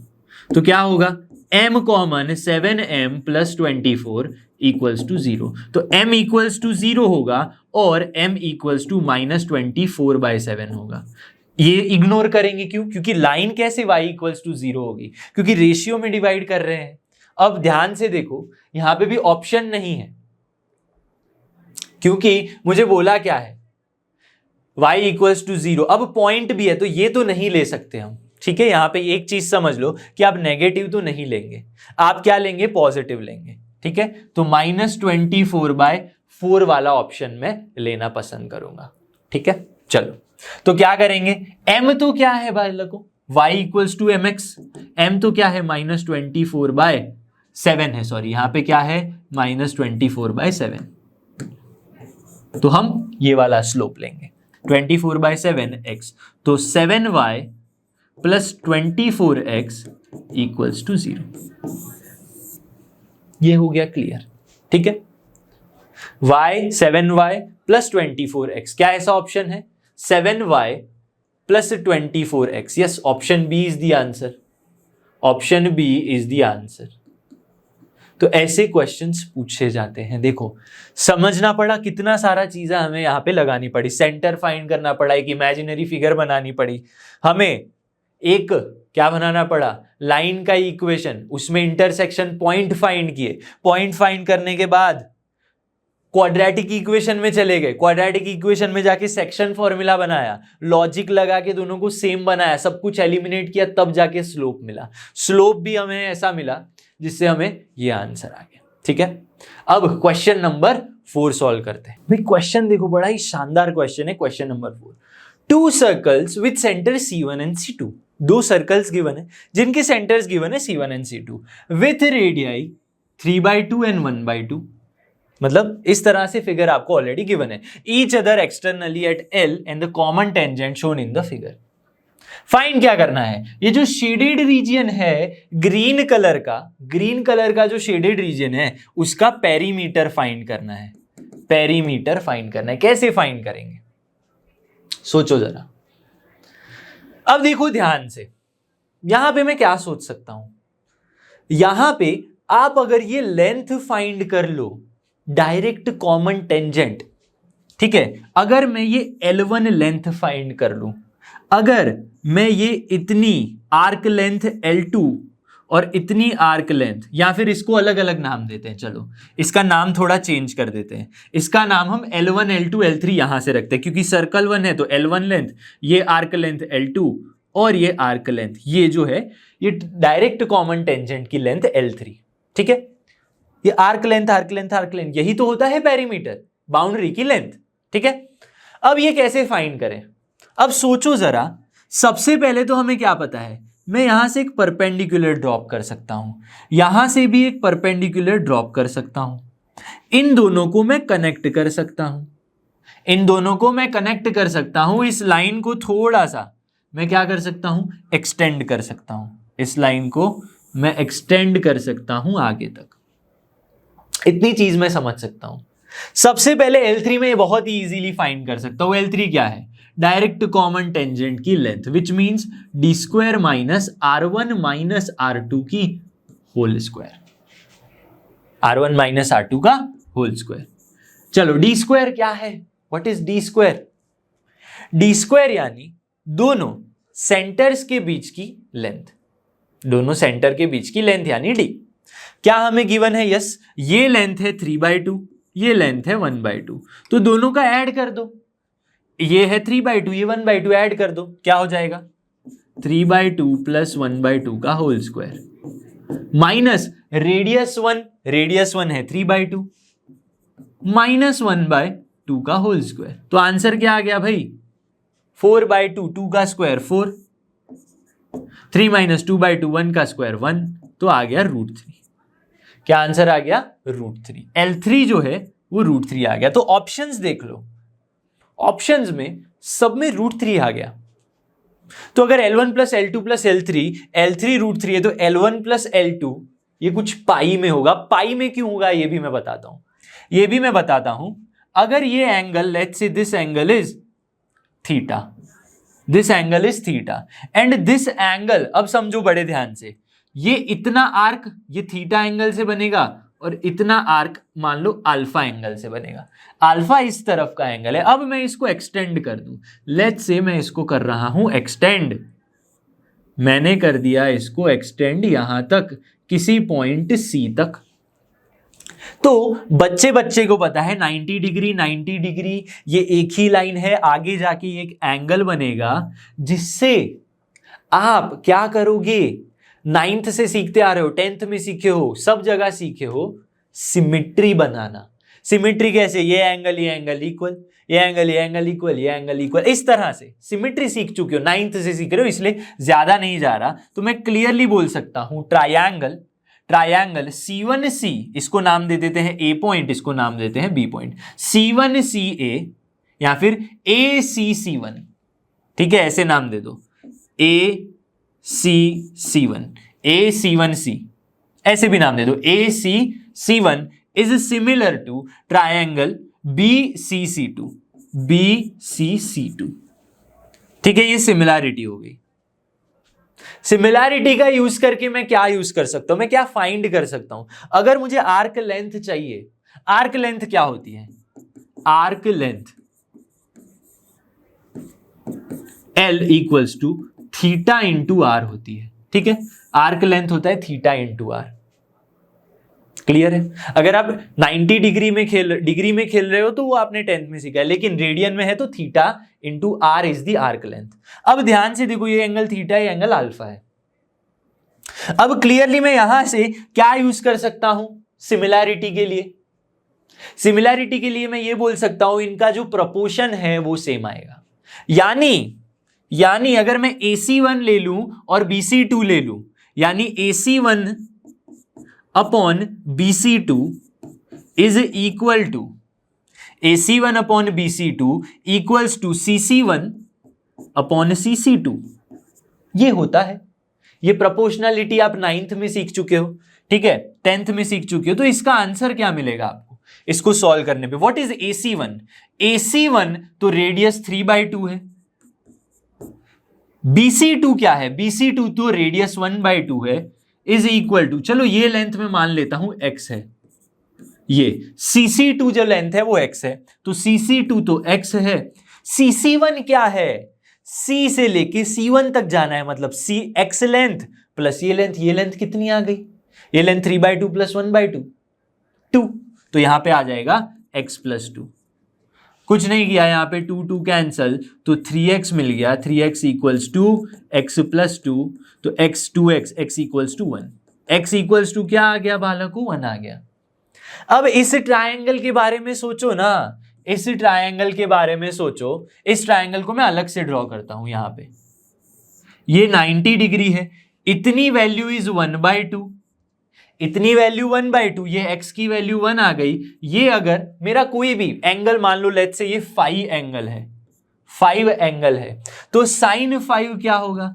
तो क्या होगा, m common, 7m + 24 equals to 0। तो m इक्वल्स टू 0 होगा और m इक्वल्स टू -24/7 होगा। ये इग्नोर करेंगे, क्यों, क्योंकि लाइन कैसे y इक्वल्स टू 0 होगी, क्योंकि रेशियो में डिवाइड कर रहे हैं। अब ध्यान से देखो, यहां पे भी ऑप्शन नहीं है, क्योंकि मुझे बोला क्या है, y इक्वल्स टू 0। अब पॉइंट भी है तो ये तो नहीं ले सकते हम, ठीक है। यहां पे एक चीज समझ लो कि आप नेगेटिव तो नहीं लेंगे, आप क्या लेंगे, पॉजिटिव लेंगे, ठीक है। तो -24/4 वाला ऑप्शन में लेना पसंद करूंगा, ठीक है। चलो, तो क्या करेंगे, m तो क्या है भाई लोगों, y equals to mx, m तो क्या है, -24/7 है, सॉरी यहां पे क्या है, -24/7। तो हम ये वाला स्लोप लेंगे, 24/7 x, तो 7y plus 24x equals to 0। ये हो गया क्लियर, ठीक है। y 7y प्लस 24x, क्या ऐसा ऑप्शन है? 7y plus 24x, yes, option B is the answer, option B is the answer. तो ऐसे क्वेश्चंस पूछे जाते हैं। देखो समझना पड़ा, कितना सारा चीजें हमें यहाँ पे लगानी पड़ी, सेंटर फाइंड करना पड़ा, एक इमेजिनरी फिगर बनानी पड़ी, हमें एक क्या बनाना पड़ा, लाइन का इक्वेशन, उसमें इंटरसेक्शन पॉइंट फाइंड किए, पॉइंट फाइंड करने के बाद क्वाड्रेटिक इक्वेशन में चले गए, क्वाड्रेटिक इक्वेशन में जाके सेक्शन फॉर्मूला बनाया, लॉजिक लगा के दोनों को सेम बनाया, सब कुछ एलिमिनेट किया, तब जाके स्लोप मिला। स्लोप भी हमें ऐसा मिला जिससे हमें ये आंसर आ गया, ठीक है। अब क्वेश्चन नंबर 4 सॉल्व करते हैं। भाई क्वेश्चन देखो, बड़ा ही शानदार क्वेश्चन है। Question number 4, 2 circles with centre C1 and C2, 2 circles given है जिनके सेंटर्स गिवन है C1 and C2 with radii 3/2 and 1/2, मतलब इस तरह से फिगर आपको ऑलरेडी गिवन है। Each other externally at L and the common tangent shown in the figure. Find क्या करना है, ये जो शेडेड रीजन है ग्रीन कलर का जो शेडेड रीजन है उसका पेरीमीटर फाइंड करना है, पेरीमीटर फाइंड करना है। कैसे फाइंड करेंगे, सोचो जरा। अब देखो ध्यान से, यहां पे मैं क्या सोच सकता हूं, यहां पे आप अगर ये लेंथ फाइंड कर लो, डायरेक्ट कॉमन टेंजेंट, ठीक है, अगर मैं ये L1 लेंथ फाइंड कर लूं, अगर मैं ये इतनी आर्क लेंथ L2 और इतनी आर्क लेंथ, या फिर इसको अलग अलग नाम देते हैं, चलो इसका नाम थोड़ा चेंज कर देते हैं, इसका नाम हम L1 L2 L3 यहां से रखते हैं, क्योंकि सर्कल 1 है तो L1 लेंथ, ये आर्क लेंथ L2 और ये आर्क लेंथ, ये जो है ये डायरेक्ट कॉमन टेंजेंट की लेंथ L3, ठीक है। ये arc length arc length arc length, यही तो होता है पेरीमीटर, बाउंड्री की लेंथ, ठीक है। अब ये कैसे फाइंड करें, अब सोचो जरा। सबसे पहले तो हमें क्या पता है, मैं यहां से एक परपेंडिकुलर ड्रॉप कर सकता हूं, यहां से भी एक परपेंडिकुलर ड्रॉप कर सकता हूं, इन दोनों को मैं कनेक्ट कर सकता हूं, इन दोनों को मैं कनेक्ट कर सकता हूं। इस लाइन को थोड़ा सा मैं क्या कर सकता हूं, एक्सटेंड कर सकता हूं, इस लाइन को मैं एक्सटेंड कर सकता हूं आगे तक, इतनी चीज मैं समझ सकता हूं। सबसे पहले L3 में बहुत ही इजीली फाइंड कर सकता हूं। L3 क्या है, डायरेक्ट कॉमन टेंजेंट की length, which means d² minus R1 minus R2 की whole square, R1 minus R2 का होल स्क्वायर। चलो d² क्या है, व्हाट इज d²? d² यानी दोनों सेंटर्स के बीच की लेंथ, दोनों सेंटर के बीच की लेंथ यानी d। क्या हमें गिवन है, यस, ये लेंथ है 3/2, ये लेंथ है 1/2, तो दोनों का ऐड कर दो, ये है 3/2, ये 1/2, ऐड कर दो, क्या हो जाएगा 3/2 प्लस 1/2 का होल स्क्वायर, माइनस रेडियस 1 है 3/2 माइनस 1/2 का होल स्क्वायर। तो आंसर क्या आ गया भाई, 4/2, 2 का स्क्वायर 4, 3 माइनस 2/2, 1 का स्क्वायर 1, तो आ गया √3। क्या आंसर आ गया, √3। L3 जो है वो √3 आ गया। तो ऑप्शंस देख लो, ऑप्शंस में सब में √3 आ गया। तो अगर L1 plus L2 plus L3 √3 है, तो L1 प्लस L2 ये कुछ पाई में होगा। पाई में क्यों होगा ये भी मैं बताता हूं। अगर ये angle, let's say this angle is theta, this angle is theta and this angle, अब समझो बड़े ध्यान से, ये इतना आर्क ये थीटा एंगल से बनेगा और इतना आर्क मान लो अल्फा एंगल से बनेगा। अल्फा इस तरफ का एंगल है। अब मैं इसको एक्सटेंड कर दूं, लेट्स से मैं इसको कर रहा हूं एक्सटेंड, मैंने कर दिया इसको एक्सटेंड यहां तक, किसी पॉइंट C तक। तो बच्चे को पता है 90 डिग्री ये एक ही लाइन है, आगे जाके एक एंगल बनेगा जिससे आप क्या करोगे, 9th से सीखते आ रहे हो, 10th में सीखे हो, सब जगह सीखे हो, सिमिट्री बनाना। सिमिट्री कैसे, ये एंगल इक्वल, ये एंगल इक्वल, इस तरह से सिमिट्री सीख चुके हो, 9th से सीख रहे हो, इसलिए ज्यादा नहीं जा रहा। तो मैं क्लियरली बोल सकता हूं ट्रायंगल C1C, इसको नाम दे देते हैं A पॉइंट, इसको नाम देते हैं B पॉइंट, C1CA या फिर ACC1, ठीक है, ऐसे नाम दे दो, ACC1 C1, AC1C, ऐसे भी नाम दे दो, AC1 is similar to triangle BCC2, BCC2। ठीक है, ये सिमिलैरिटी हो गई। सिमिलैरिटी का यूज करके मैं क्या यूज कर सकता हूं, मैं क्या फाइंड कर सकता हूं? अगर मुझे आर्क लेंथ चाहिए, आर्क लेंथ क्या होती है? Arc length L equals to theta into R होती है। ठीक है, आर्क लेंथ होता है थीटा इंटू आर। क्लियर है? अगर आप 90 डिग्री में खेल रहे हो तो वो आपने 10th में सीखा है, लेकिन रेडियन में है तो theta into R is the arc length. अब ध्यान से देखो, ये एंगल थीटा है, ये एंगल अल्फा है। अब क्लियरली मैं यहां से क्या यूज कर सकता हूं सिमिलैरिटी के लिए? सिमिलैरिटी के लिए मैं ये बोल सकता हूं इनका जो प्रोपोर्शन है वो सेम आएगा। यानी अगर मैं AC1 ले लूं और BC2 ले लूं, यानी AC1 upon BC2 is equal to AC1 upon BC2 equals to CC1 upon CC2। ये होता है, ये प्रोपोर्शनलिटी आप 9th में सीख चुके हो, ठीक है, 10th में सीख चुके हो। तो इसका आंसर क्या मिलेगा आपको इसको सॉल्व करने पे? What is AC1? AC1 तो रेडियस 3/2 है। BC2 क्या है? BC2 तो रेडियस 1/2 है, इज इक्वल टू, चलो ये लेंथ में मान लेता हूं x है, ये CC2 जो लेंथ है वो x है, तो CC2 तो x है। CC1 क्या है? C से लेके C1 तक जाना है, मतलब x लेंथ प्लस ये लेंथ कितनी आ गई? ये लेंथ 3/2 प्लस 1/2 2, तो यहां पे आ जाएगा x प्लस 2। कुछ नहीं किया यहां पे, 2 कैंसल, तो 3x मिल गया, 3x equals to x plus 2, तो x 2x, x equals to 1, x equals to क्या आ गया बालकों? 1 आ गया। अब इस ट्रायंगल के बारे में सोचो ना, इस ट्रायंगल के बारे में सोचो। इस ट्रायंगल को मैं अलग से ड्रॉ करता हूं। यहां पे ये 90 डिग्री है, इतनी वैल्यू इज 1/2, इतनी वैल्यू 1/2, ये x की वैल्यू 1 आ गई। ये अगर मेरा कोई भी एंगल मान लो, लेट्स से ये 5 एंगल है, 5 एंगल है, तो sin 5 क्या होगा?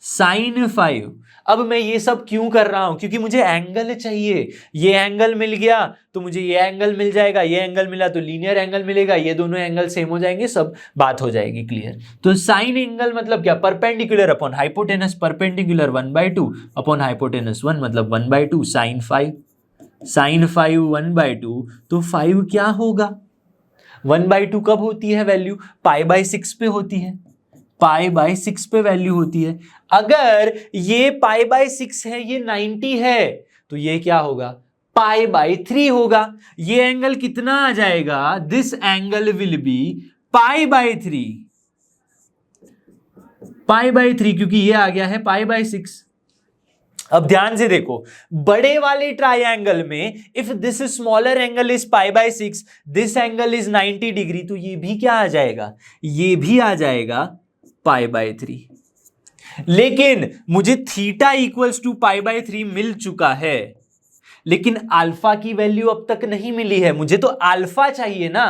sin 5। अब मैं ये सब क्यों कर रहा हूं? क्योंकि मुझे एंगल चाहिए। ये एंगल मिल गया तो मुझे ये एंगल मिल जाएगा, ये एंगल मिला तो लीनियर एंगल मिलेगा, ये दोनों एंगल सेम हो जाएंगे, सब बात हो जाएगी क्लियर। तो साइन एंगल मतलब क्या? Perpendicular upon hypotenuse, perpendicular 1/2 upon hypotenuse 1, मतलब 1/2 sin 5। sin 5 1/2, तो 5 क्या होगा? 1/2 कब होती है वैल्यू? π/6 पे होती है, π/6 पे वैल्यू होती है। अगर ये π/6 है, ये 90 है, तो ये क्या होगा? π/3 होगा। ये एंगल कितना आ जाएगा? दिस एंगल विल बी π/3, π/3, क्योंकि ये आ गया है π/6। अब ध्यान से देखो, बड़े वाले ट्रायंगल में if this smaller angle is π/6, this angle is 90 degree, तो ये भी क्या आ जाएगा? ये भी आ जाएगा π/3। लेकिन मुझे थीटा इक्वल्स टू π/3 मिल चुका है, लेकिन अल्फा की वैल्यू अब तक नहीं मिली है। मुझे तो अल्फा चाहिए ना।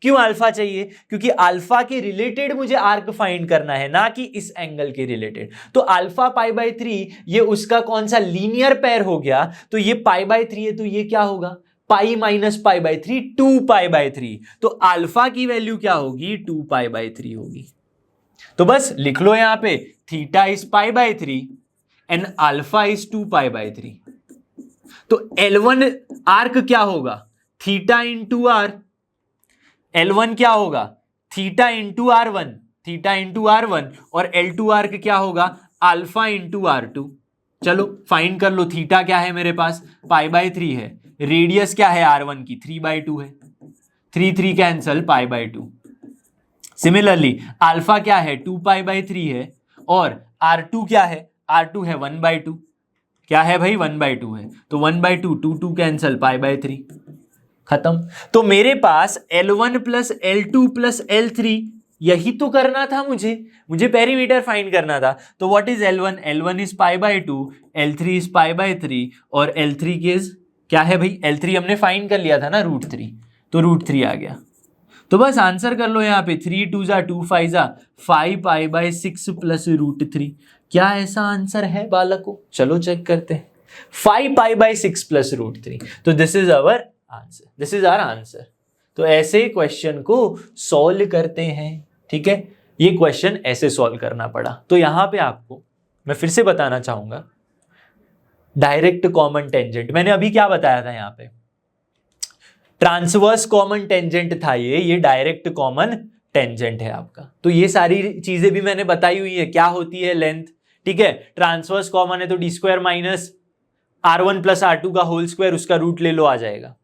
क्यों अल्फा चाहिए? क्योंकि अल्फा के रिलेटेड मुझे आर्क फाइंड करना है, ना कि इस एंगल के रिलेटेड। तो अल्फा π/3 ये उसका कौन सा लीनियर पेयर हो गया, तो ये π/3 है, तो ये क्या होगा? Pi minus π/3, 2π/3। तो अल्फा की वैल्यू क्या होगी? 2π/3 होगी। तो बस लिख लो यहां पे, theta is π/3 and alpha is 2π/3। तो L1 आर्क क्या होगा? Theta into are. L1 क्या होगा? Theta into R1, theta into R1, और L2 आर्क क्या होगा? Alpha into R2। चलो फाइंड कर लो, थीटा क्या है मेरे पास? π/3 है, रेडियस क्या है R1 की? 3/2 है, 3 कैंसल, π/2। सिमिलरली अल्फा क्या है? 2π/3 है, और R2 क्या है? R2 है 1/2। क्या है भाई? 1/2 है, तो 1/2, 2 कैंसल, π/3, खत्म। तो मेरे पास L1 plus L2 plus L3, यही तो करना था मुझे पेरीमीटर फाइंड करना था। तो what is L1? L1 is π/2, L3 is π/3, और L3 की क्या है भाई? L3 हमने फाइंड कर लिया था ना, √3, तो √3 आ गया। तो बस आंसर कर लो यहाँ पे, 3 2 जा 2 5 जा 5π/6 प्लस √3, क्या ऐसा आंसर है बालकों? चलो चेक करते हैं। 5π/6 + √3। तो this is our answer, this is our answer. तो ऐसे क्वेश्चन को सॉल्व करते हैं, ठीक है। ये क्वेश्चन ऐसे सॉल्व करना पड़ा। तो यहां पे आपको मैं फिर से बताना चाहूंगा, डायरेक्ट कॉमन टेंजेंट, मैंने अभी क्या बताया था, यहां पे ट्रांसवर्स कॉमन टेंजेंट था, ये डायरेक्ट कॉमन टेंजेंट है आपका। तो ये सारी चीजें भी मैंने बताई हुई है, क्या होती है लेंथ, ठीक है। ट्रांसवर्स कॉमन है तो d² - r1 + r2 का होल स्क्वायर, उसका रूट ले लो, आ जाएगा।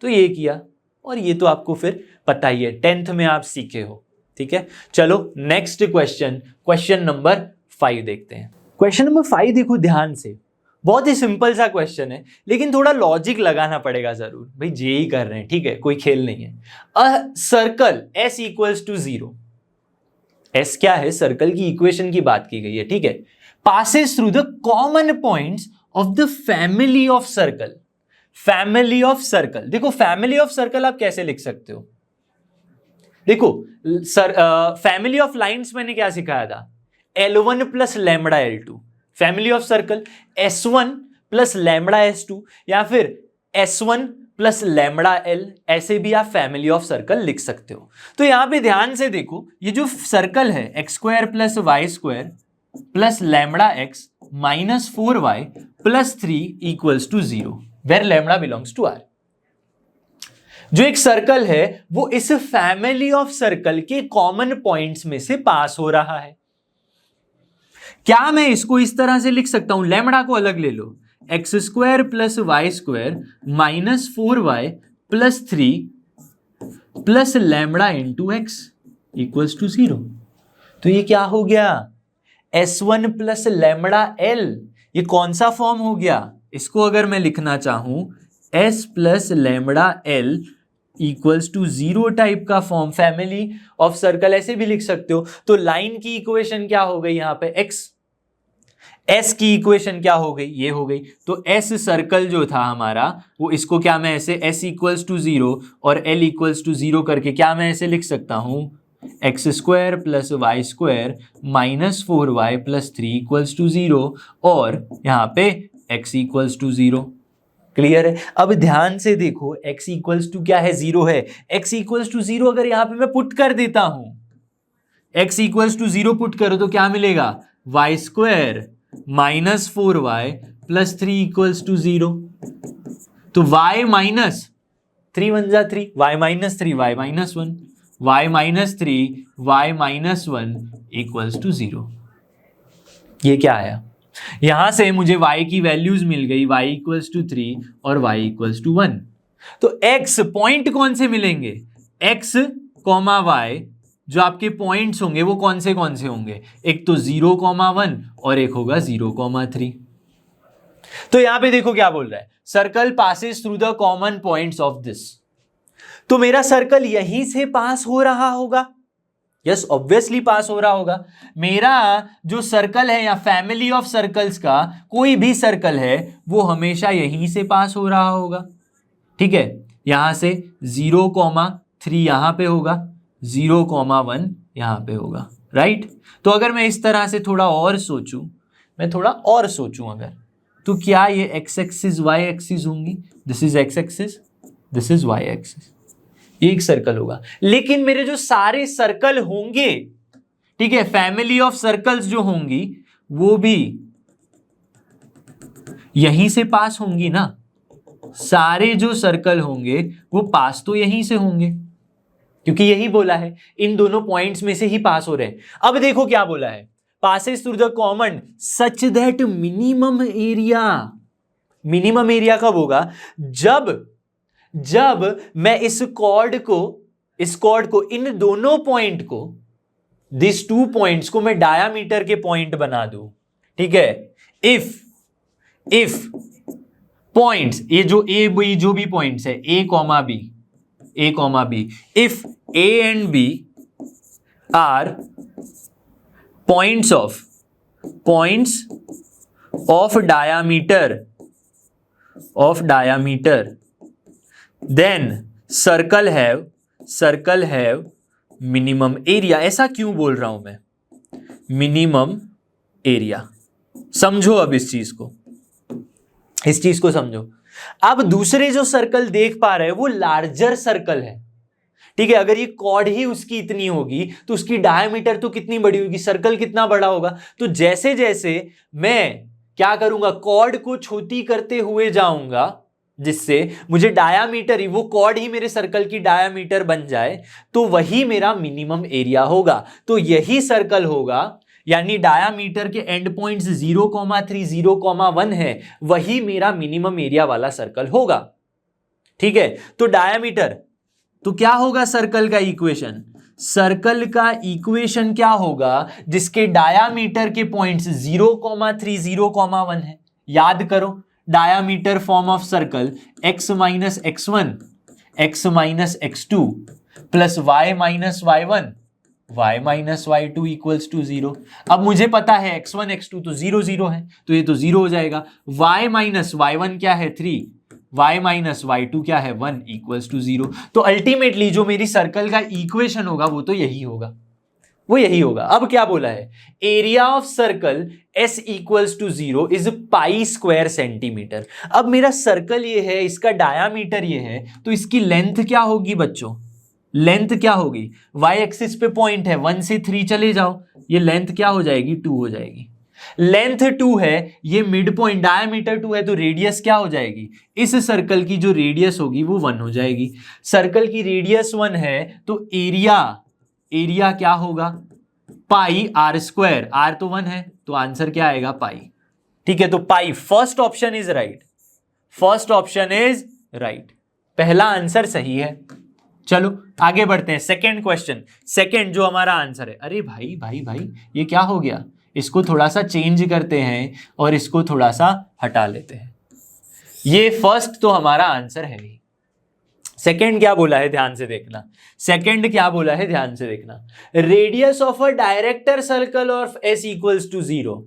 तो ये किया, और ये तो आपको फिर पता ही है, 10th में आप सीखे हो, ठीक है। चलो नेक्स्ट क्वेश्चन, क्वेश्चन नंबर 5 देखते हैं। क्वेश्चन नंबर 5 देखो ध्यान से, बहुत ही सिंपल सा क्वेश्चन है, लेकिन थोड़ा लॉजिक लगाना पड़ेगा जरूर, भाई जेई कर रहे हैं, ठीक है, कोई खेल नहीं है। अ सर्कल s = 0, s क्या है, सर्कल की इक्वेशन की बात की गई है, ठीक है। Passes through the common points of the family of circle. Family of circle, देखो फैमिली ऑफ सर्कल आप कैसे लिख सकते हो, देखो सर, फैमिली ऑफ लाइंस मैंने क्या सिखाया था, L1 + λ/L2। Family of circle S1 + λ/S2, या फिर S1 + λ/L, ऐसे भी आप फैमिली ऑफ सर्कल लिख सकते हो। तो यहां पे ध्यान से देखो, ये जो सर्कल है x² + y² + λx - 4y + 3 = 0, where λ belongs to R। जो एक सर्कल है वो इस फैमिली ऑफ सर्कल के कॉमन पॉइंट्स में से पास हो रहा है। क्या मैं इसको इस तरह से लिख सकता हूं, लैम्बडा को अलग ले लो, x² + y² - 4y + 3 + λ × x = 0। तो ये क्या हो गया, S1 + λL, ये कौन सा फॉर्म हो गया, इसको अगर मैं लिखना चाहूं S + λL = 0 टाइप का फॉर्म, फैमिली ऑफ सर्कल ऐसे भी लिख सकते हो। तो लाइन की इक्वेशन क्या हो गई यहां पे, x, S की इक्वेशन क्या हो गई, ये हो गई। तो S सर्कल जो था हमारा, वो इसको क्या मैं ऐसे S = 0 और L = 0 करके क्या मैं ऐसे लिख सकता हूं, x² + y² - 4y + 3 = 0, और यहां पे x = 0। क्लियर है। अब ध्यान से देखो, x = क्या है, 0 है। x = 0 अगर यहां पे मैं पुट कर देता हूं, x = 0 पुट करो तो क्या मिलेगा, y² - 4y + 3 = 0। तो y - 3 × 1 = 3, y - 3 y - 1, y - 3 y - 1 = 0। ये क्या आया, यहां से मुझे y की वैल्यूज मिल गई, y = 3 और y = 1। तो x पॉइंट कौन से मिलेंगे, x, y जो आपके पॉइंट्स होंगे वो कौन से होंगे, एक तो 0, 1 और एक होगा 0, 3। तो यहां पे देखो क्या बोल रहा है, circle passes through the common points of this. तो मेरा सर्कल यहीं से पास हो रहा होगा, यस ऑब्वियसली पास हो रहा होगा। मेरा जो सर्कल है या फैमिली ऑफ सर्कल्स का कोई भी सर्कल है वो हमेशा यहीं से पास हो रहा होगा, ठीक है। यहां से 0, 3 यहां पे होगा, 0, 1 यहां पे होगा, राइट। तो अगर मैं इस तरह से थोड़ा और सोचूं, अगर, तो क्या ये x एक्सिस y एक्सिस होंगी, this is x axis, this is y axis, ये एक सर्कल होगा। लेकिन मेरे जो सारे सर्कल होंगे, ठीक है, फैमिली ऑफ सर्कल्स जो होंगी वो भी यहीं से पास होंगी ना, सारे जो सर्कल होंगे वो पास तो यहीं से होंगे, क्योंकि यही बोला है इन दोनों पॉइंट्स में से ही पास हो रहे हैं। अब देखो क्या बोला है, passes through the common such that minimum area. Minimum area कब होगा, जब मैं इस कॉर्ड को इन दोनों पॉइंट को, दिस 2 पॉइंट्स को मैं डायामीटर के पॉइंट बना दूं, ठीक है। इफ पॉइंट्स, ये जो ए बी जो भी पॉइंट्स है, a, b, if a and b are points of diameter, then circle have minimum area। ऐसा क्यों बोल रहा हूं मैं, minimum एरिया। समझो अब इस चीज को समझो। अब दूसरे जो सर्कल देख पा रहे हैं वो लार्जर सर्कल है, ठीक है। अगर ये कॉर्ड ही उसकी इतनी होगी तो उसकी डायमीटर तो कितनी बड़ी होगी, सर्कल कितना बड़ा होगा। तो जैसे जैसे मैं क्या करूंगा, कॉर्ड को छोटी करते हुए जाऊंगा, जिससे मुझे डायामीटर ही, वो कॉर्ड ही मेरे सर्कल की डायामीटर बन जाए, तो वही मेरा मिनिमम एरिया होगा। तो यही सर्कल होगा, यानी डायामीटर के एंड पॉइंट्स 0,3, 0,1 है, वही मेरा मिनिमम एरिया वाला सर्कल होगा, ठीक है। तो डायामीटर, तो क्या होगा सर्कल का इक्वेशन, सर्कल का इक्वेशन क्या होगा, जिसके डायामीटर के पॉइंट्स 0,3, 0,1 है। याद करो, diameter form of circle x minus x1, x minus x2 plus y minus y1, y minus y2 equals to 0। अब मुझे पता है x1 x2 तो 0 0 है, तो ये तो 0 हो जाएगा। y माइनस y1 क्या है 3, y माइनस y2 क्या है 1 इक्वल्स टू 0। तो अल्टीमेटली जो मेरी सर्कल का इक्वेशन होगा वो तो यही होगा, वो यही होगा। अब क्या बोला है, area of circle s equals to 0 is pi square centimetre. अब मेरा सर्कल ये है, इसका डायामीटर ये है, तो इसकी लेंथ क्या होगी बच्चों, लेंथ क्या होगी, y एक्सिस पे पॉइंट है, 1 से 3 चले जाओ, ये लेंथ क्या हो जाएगी 2 हो जाएगी। लेंथ 2 है, ये मिड पॉइंट, डायमीटर 2 है, तो रेडियस क्या हो जाएगी, इस सर्कल की जो रेडियस होगी वो 1 हो जाएगी। सर्कल की रेडियस 1 है तो एरिया क्या होगा, पाई आर स्क्वायर, आर तो 1 है तो आंसर क्या आएगा पाई, ठीक है। तो pi, first option is right, first option is right, पहला आंसर सही है। चलो आगे बढ़ते हैं, सेकेंड क्वेश्चन, सेकेंड जो हमारा आंसर है। अरे भाई भाई भाई ये क्या हो गया, इसको थोड़ा सा चेंज करते हैं और इसको थोड़ा सा हटा लेते हैं। ये फर्स्ट तो हमारा आंसर है ही, सेकेंड क्या बोला है ध्यान से देखना, सेकेंड क्या बोला है ध्यान से देखना, radius of a director circle of s equals to 0।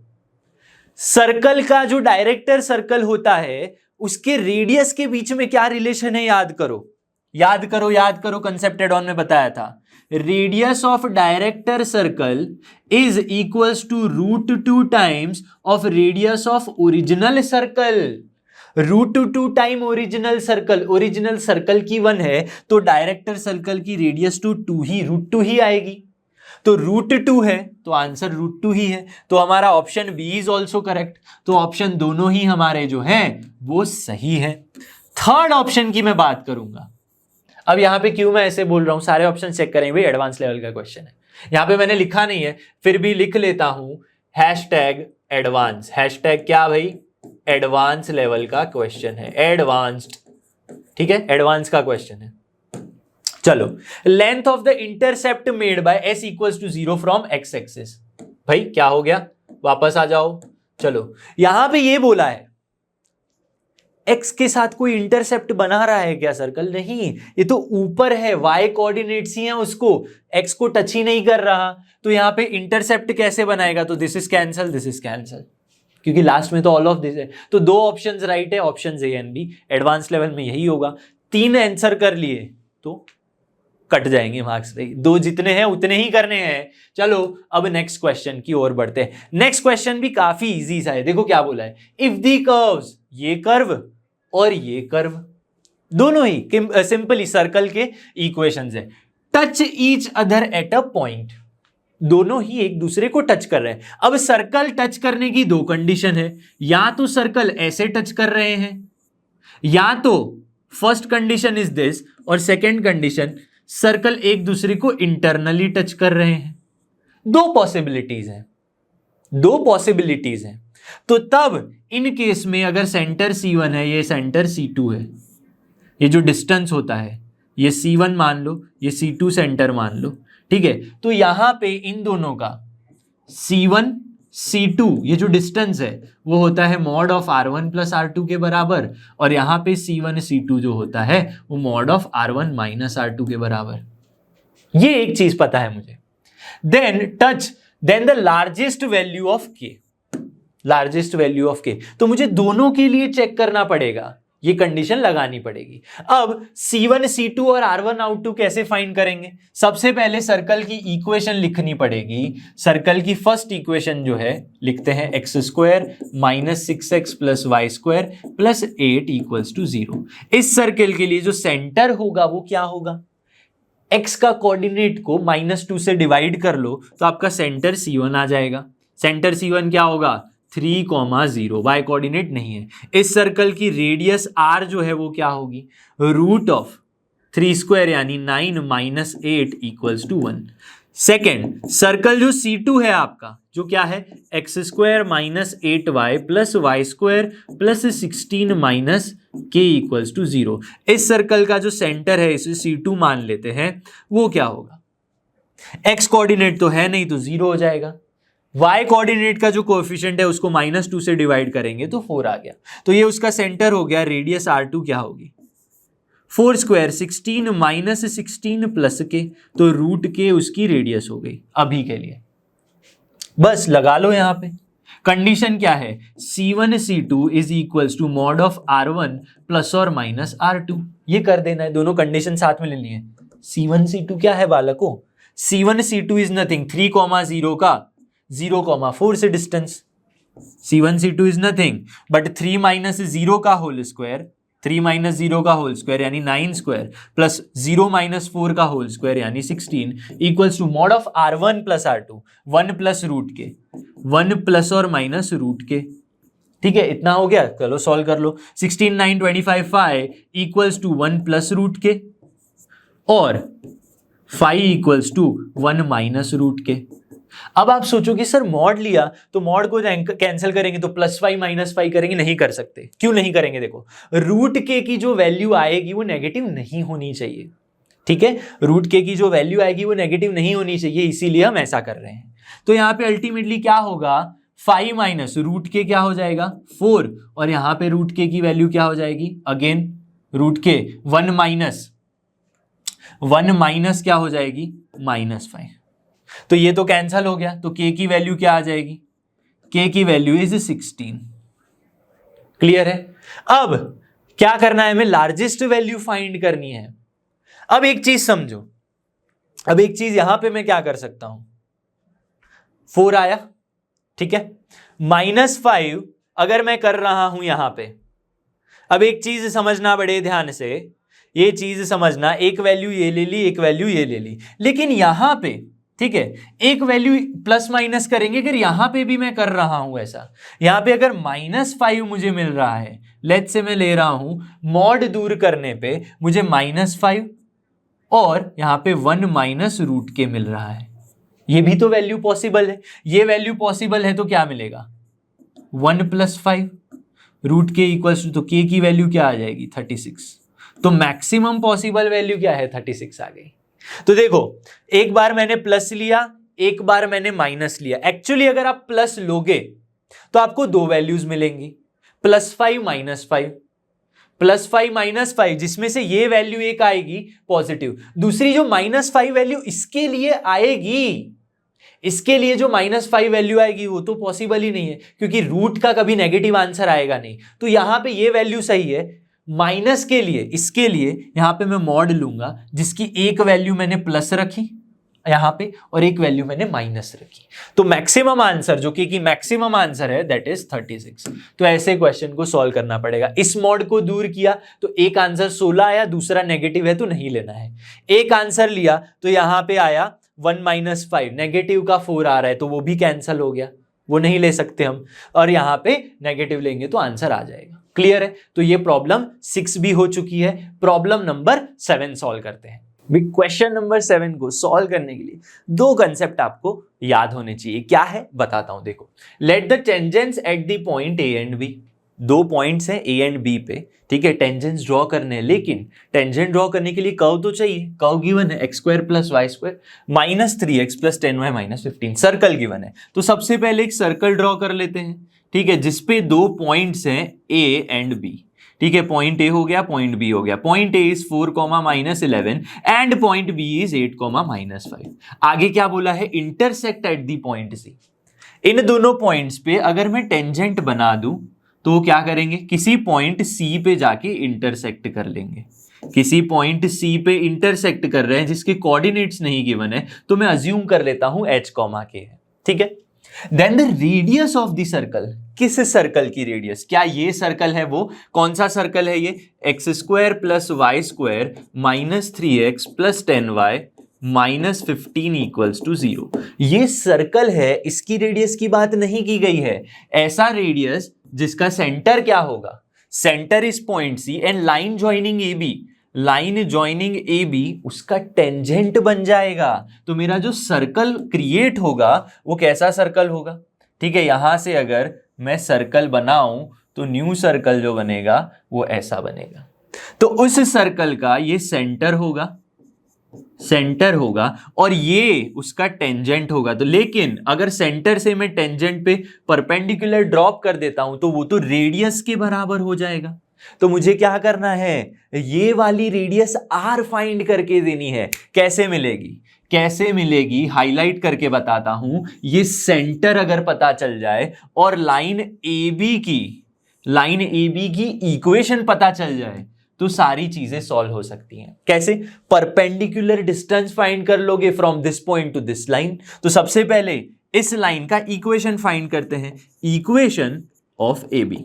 Circle का जो डायरेक्टर सर्कल होता है उसके रेडियस के बीच में क्या रिलेशन है, याद करो याद करो याद करो, कंसेप्ट एड ऑन में बताया था। Radius of director circle is equals to √2 times of radius of original circle. √2 time original circle की 1 है तो डायरेक्टर सर्कल की रेडियस टू 2 ही आएगी, तो √2 है तो आंसर √2 ही है। तो हमारा option B is also correct, तो ऑप्शन दोनों ही हमारे जो हैं वो सही है। थर्ड ऑप्शन की मैं बात करूंगा। अब यहां पे क्यों मैं ऐसे बोल रहा हूं, सारे ऑप्शन चेक करें भाई, एडवांस लेवल का क्वेश्चन है। यहां पे मैंने लिखा नहीं है फिर भी लिख लेता हूं, #एडवांस, हैशटैग क्या भाई, एडवांस लेवल का क्वेश्चन है, एडवांस्ड, ठीक है, एडवांस का क्वेश्चन है। चलो, length of the intercept made by s equals to 0 from x axis. भाई क्या हो गया, वापस आ जाओ। चलो यहां पे ये बोला है x के साथ कोई इंटरसेप्ट बना रहा है क्या सर्कल, नहीं, ये तो ऊपर है, y कोऑर्डिनेट्स ही हैं उसको, x को टच ही नहीं कर रहा, तो यहां पे इंटरसेप्ट कैसे बनाएगा, तो this is cancel, this is cancel, क्योंकि लास्ट में तो ऑल ऑफ दिस है। तो दो ऑप्शंस राइट है, option A and B, advance level में यही होगा। 3 आंसर कर लिए तो कट जाएंगे मार्क्स, दो जितने हैं उतने ही करने हैं। चलो अब नेक्स्ट क्वेश्चन की ओर बढ़ते हैं। नेक्स्ट क्वेश्चन भी काफी इजी सा है, देखो क्या बोला है, इफ दी कर्व्स, ये कर्व और ये कर्व दोनों ही सिंपली सर्कल के इक्वेशंस है, touch each other at a point, दोनों ही एक दूसरे को टच कर रहे हैं। अब सर्कल टच करने की 2 कंडीशन है, या तो सर्कल ऐसे टच कर रहे हैं, या तो फर्स्ट कंडीशन इज दिस, और सेकेंड कंडीशन सर्कल एक दूसरे को इंटरनली टच कर रहे हैं। 2 पॉसिबिलिटीज हैं, 2 पॉसिबिलिटीज हैं। तो तब इन केस में अगर सेंटर C1 है, ये सेंटर C2 है, ये जो डिस्टेंस होता है ये C1 मान लो, ये C2 सेंटर मान लो, ठीक है, तो यहां पे इन दोनों का C1 C2 ये जो डिस्टेंस है वो होता है mod of R1 plus R2 के बराबर, और यहां पे C1 C2 जो होता है वो mod of R1 minus R2 के बराबर। ये एक चीज पता है मुझे। Then the largest value of K, largest value of K, तो मुझे दोनों के लिए चेक करना पड़ेगा, ये कंडीशन लगानी पड़ेगी। अब C1 C2 और R1 R2 कैसे फाइंड करेंगे? सबसे पहले सर्कल की इक्वेशन लिखनी पड़ेगी। सर्कल की फर्स्ट इक्वेशन जो है लिखते हैं x square minus 6x plus y square plus 8 equals to 0। इस सर्कल के लिए जो सेंटर होगा वो क्या होगा? x का कोऑर्डिनेट को -2 से डिवाइड कर लो तो आपका सेंटर C1 आ जाएगा। सेंटर C1 क्या होगा? 3,0। y कोऑर्डिनेट नहीं है। इस सर्कल की रेडियस r जो है वो क्या होगी? रूट ऑफ 3 स्क्वायर यानी 9 minus 8 equals to 1। Second circle जो C2 है आपका, जो क्या है? X square minus 8y plus y square plus 16 minus k equals to 0। इस सर्कल का जो सेंटर है इसे C2 मान लेते हैं, वो क्या होगा? x कोऑर्डिनेट तो है नहीं तो 0 हो जाएगा। y कोऑर्डिनेट का जो कोएफिशिएंट है उसको -2 से डिवाइड करेंगे तो 4 आ गया। तो ये उसका सेंटर हो गया। रेडियस R2 क्या होगी? 4 स्क्वायर 16 माइनस 16 प्लस के, तो रूट के उसकी रेडियस हो गई अभी के लिए। बस लगा लो यहां पे। कंडीशन क्या है? C1 C2 is equals to mod of R1 plus और माइनस R2। ये कर देना है, दोनों कंडीशन साथ में लेनी है। C1 C2 क्या है बालकों? C1 C2 इज नथिंग 3,0 का 0,4 से distance. C1 C2 is nothing but 3 minus 0 का होल स्क्वायर, 3 माइनस 0 का होल स्क्वायर यानी 9 स्क्वायर प्लस 0 माइनस 4 का होल स्क्वायर यानी 16 equals to mod of R1 plus R2, 1 plus root k, 1 plus और minus root के। ठीक है, इतना हो गया। चलो सॉल्व कर लो। 16 9 25 5 इक्वल्स टू 1 प्लस रूट के और 5 इक्वल्स टू 1 माइनस रूट के। अब आप सोचोगे सर मॉड लिया तो मॉड को कैंसिल करेंगे तो +5 -5 करेंगे, नहीं कर सकते। क्यों नहीं करेंगे? देखो रूट के की जो वैल्यू आएगी वो नेगेटिव नहीं होनी चाहिए। ठीक है, रूट के की जो वैल्यू आएगी वो नेगेटिव नहीं होनी चाहिए, इसीलिए हम ऐसा कर रहे हैं। तो यहाँ पे अल्टीमेटली क्या होगा? 5 माइनस रूट के क्या हो जाएगा? 4, और यहाँ पे रूट के की वैल्यू क्या हो जाएगी? अगेन रूट के 1 माइनस क्या हो जाएगी? -5। तो ये तो कैंसल हो गया। तो k की वैल्यू क्या आ जाएगी? k की वैल्यू इज 16। क्लियर है? अब क्या करना है? हमें लार्जेस्ट वैल्यू फाइंड करनी है। अब एक चीज समझो, अब एक चीज यहां पे मैं क्या कर सकता हूं? 4 आया, ठीक है। -5 अगर मैं कर रहा हूं यहां पे, अब एक चीज समझना बड़े ध्यान से, ये चीज समझना, एक वैल्यू ये ले ली, एक वैल्यू ये ले ली, लेकिन यहां पे ठीक है एक वैल्यू प्लस माइनस करेंगे। अगर यहां पे भी मैं कर रहा हूं ऐसा, यहां पे अगर -5 मुझे मिल रहा है, लेट्स से मैं ले रहा हूं मॉड दूर करने पे मुझे -5 और यहां पे 1 माइनस रूट के मिल रहा है, ये भी तो वैल्यू पॉसिबल है। ये वैल्यू पॉसिबल है तो क्या मिलेगा? 1 + 5 रूट के इक्वल्स टू, तो के की वैल्यू क्या आ जाएगी? 36। तो मैक्सिमम पॉसिबल वैल्यू क्या है? 36 आ गई। तो देखो एक बार मैंने प्लस लिया, एक बार मैंने माइनस लिया। एक्चुअली अगर आप प्लस लोगे तो आपको दो वैल्यूज मिलेंगी, +5 -5, +5 -5, जिसमें से ये वैल्यू एक आएगी पॉजिटिव, दूसरी जो -5 वैल्यू इसके लिए आएगी, इसके लिए जो -5 वैल्यू आएगी वो तो पॉसिबल ही नहीं है, क्योंकि रूट का कभी नेगेटिव आंसर आएगा नहीं। तो यहां पे ये वैल्यू सही है। माइनस के लिए, इसके लिए यहां पे मैं मॉड लूंगा जिसकी एक वैल्यू मैंने प्लस रखी यहां पे और एक वैल्यू मैंने माइनस रखी, तो मैक्सिमम आंसर जो कि मैक्सिमम आंसर है दैट इज 36। तो ऐसे क्वेश्चन को सॉल्व करना पड़ेगा। इस मॉड को दूर किया तो एक आंसर 16 आया, दूसरा नेगेटिव है तो नहीं लेना है। एक आंसर लिया तो यहां पे आया 1 - 5, नेगेटिव का 4 आ रहा है तो वो भी कैंसल हो गया, वो नहीं ले सकते हम, और यहां पे नेगेटिव लेंगे तो आंसर आ जाएगा। क्लियर है? तो ये प्रॉब्लम 6 भी हो चुकी है। प्रॉब्लम नंबर 7 सॉल्व करते हैं। क्वेश्चन नंबर 7 को सॉल्व करने के लिए दो कंसेप्ट आपको याद होने चाहिए। क्या है बताता हूं, देखो। Let the tangents at the point A and B, दो पॉइंट्स हैं ए एंड बी पे, ठीक है। टेंजेंट्स ड्रॉ करने हैं, लेकिन टेंजेंट ड्रॉ करने के लिए कर्व तो चाहिए। कर्व गिवन है x² + y² -3x + 10y - 15, circle given है। तो सबसे पहले एक सर्कल ड्रॉ कर लेते हैं, ठीक है, जिसपे दो पॉइंट्स हैं ए एंड बी, ठीक है। पॉइंट ए हो गया, पॉइंट बी हो गया। Point A is 4, -11 and point B is 8, -5। आगे क्या बोला है? Intersect at the point C. इन दोनों पॉइंट्स पे अगर मैं टेंजेंट बना दूं तो क्या करेंगे, किसी पॉइंट सी पे जाके इंटरसेक्ट कर लेंगे। किसी पॉइंट सी पे इंटरसेक्ट कर रहे हैं जिसके कोऑर्डिनेट्स नहीं गिवन है, तो मैं अज्यूम कर लेता हूं h, k है, ठीक है। Then the radius of the circle, किस सर्कल की रेडियस, क्या ये सर्कल है, वो कौन सा सर्कल है ये, x square plus y square minus 3x plus 10y minus 15 equals to 0, ये सर्कल है, इसकी रेडियस की बात नहीं की गई है। ऐसा रेडियस जिसका सेंटर क्या होगा, centre is point C and line joining A B, line joining A B उसका टेंजेंट बन जाएगा। तो मेरा जो सर्कल क्रिएट होगा वो कैसा सर्कल होगा, ठीक है। यहां से अगर मैं सर्कल बनाऊं तो न्यू सर्कल जो बनेगा वो ऐसा बनेगा। तो उस सर्कल का ये सेंटर होगा, सेंटर होगा और ये उसका टेंजेंट होगा। तो लेकिन अगर सेंटर से मैं टेंजेंट पे परपेंडिकुलर ड्रॉप कर देता हूं तो वो तो रेडियस के बराबर हो जाएगा। तो मुझे क्या करना है, ये वाली रेडियस r फाइंड करके देनी है। कैसे मिलेगी, कैसे मिलेगी, हाईलाइट करके बताता हूं। ये सेंटर अगर पता चल जाए और लाइन AB की इक्वेशन पता चल जाए तो सारी चीजें सॉल्व हो सकती हैं। कैसे, परपेंडिकुलर डिस्टेंस फाइंड कर लोगे from this point two this line. तो सबसे पहले इस लाइन का इक्वेशन फाइंड करते हैं, इक्वेशन ऑफ AB।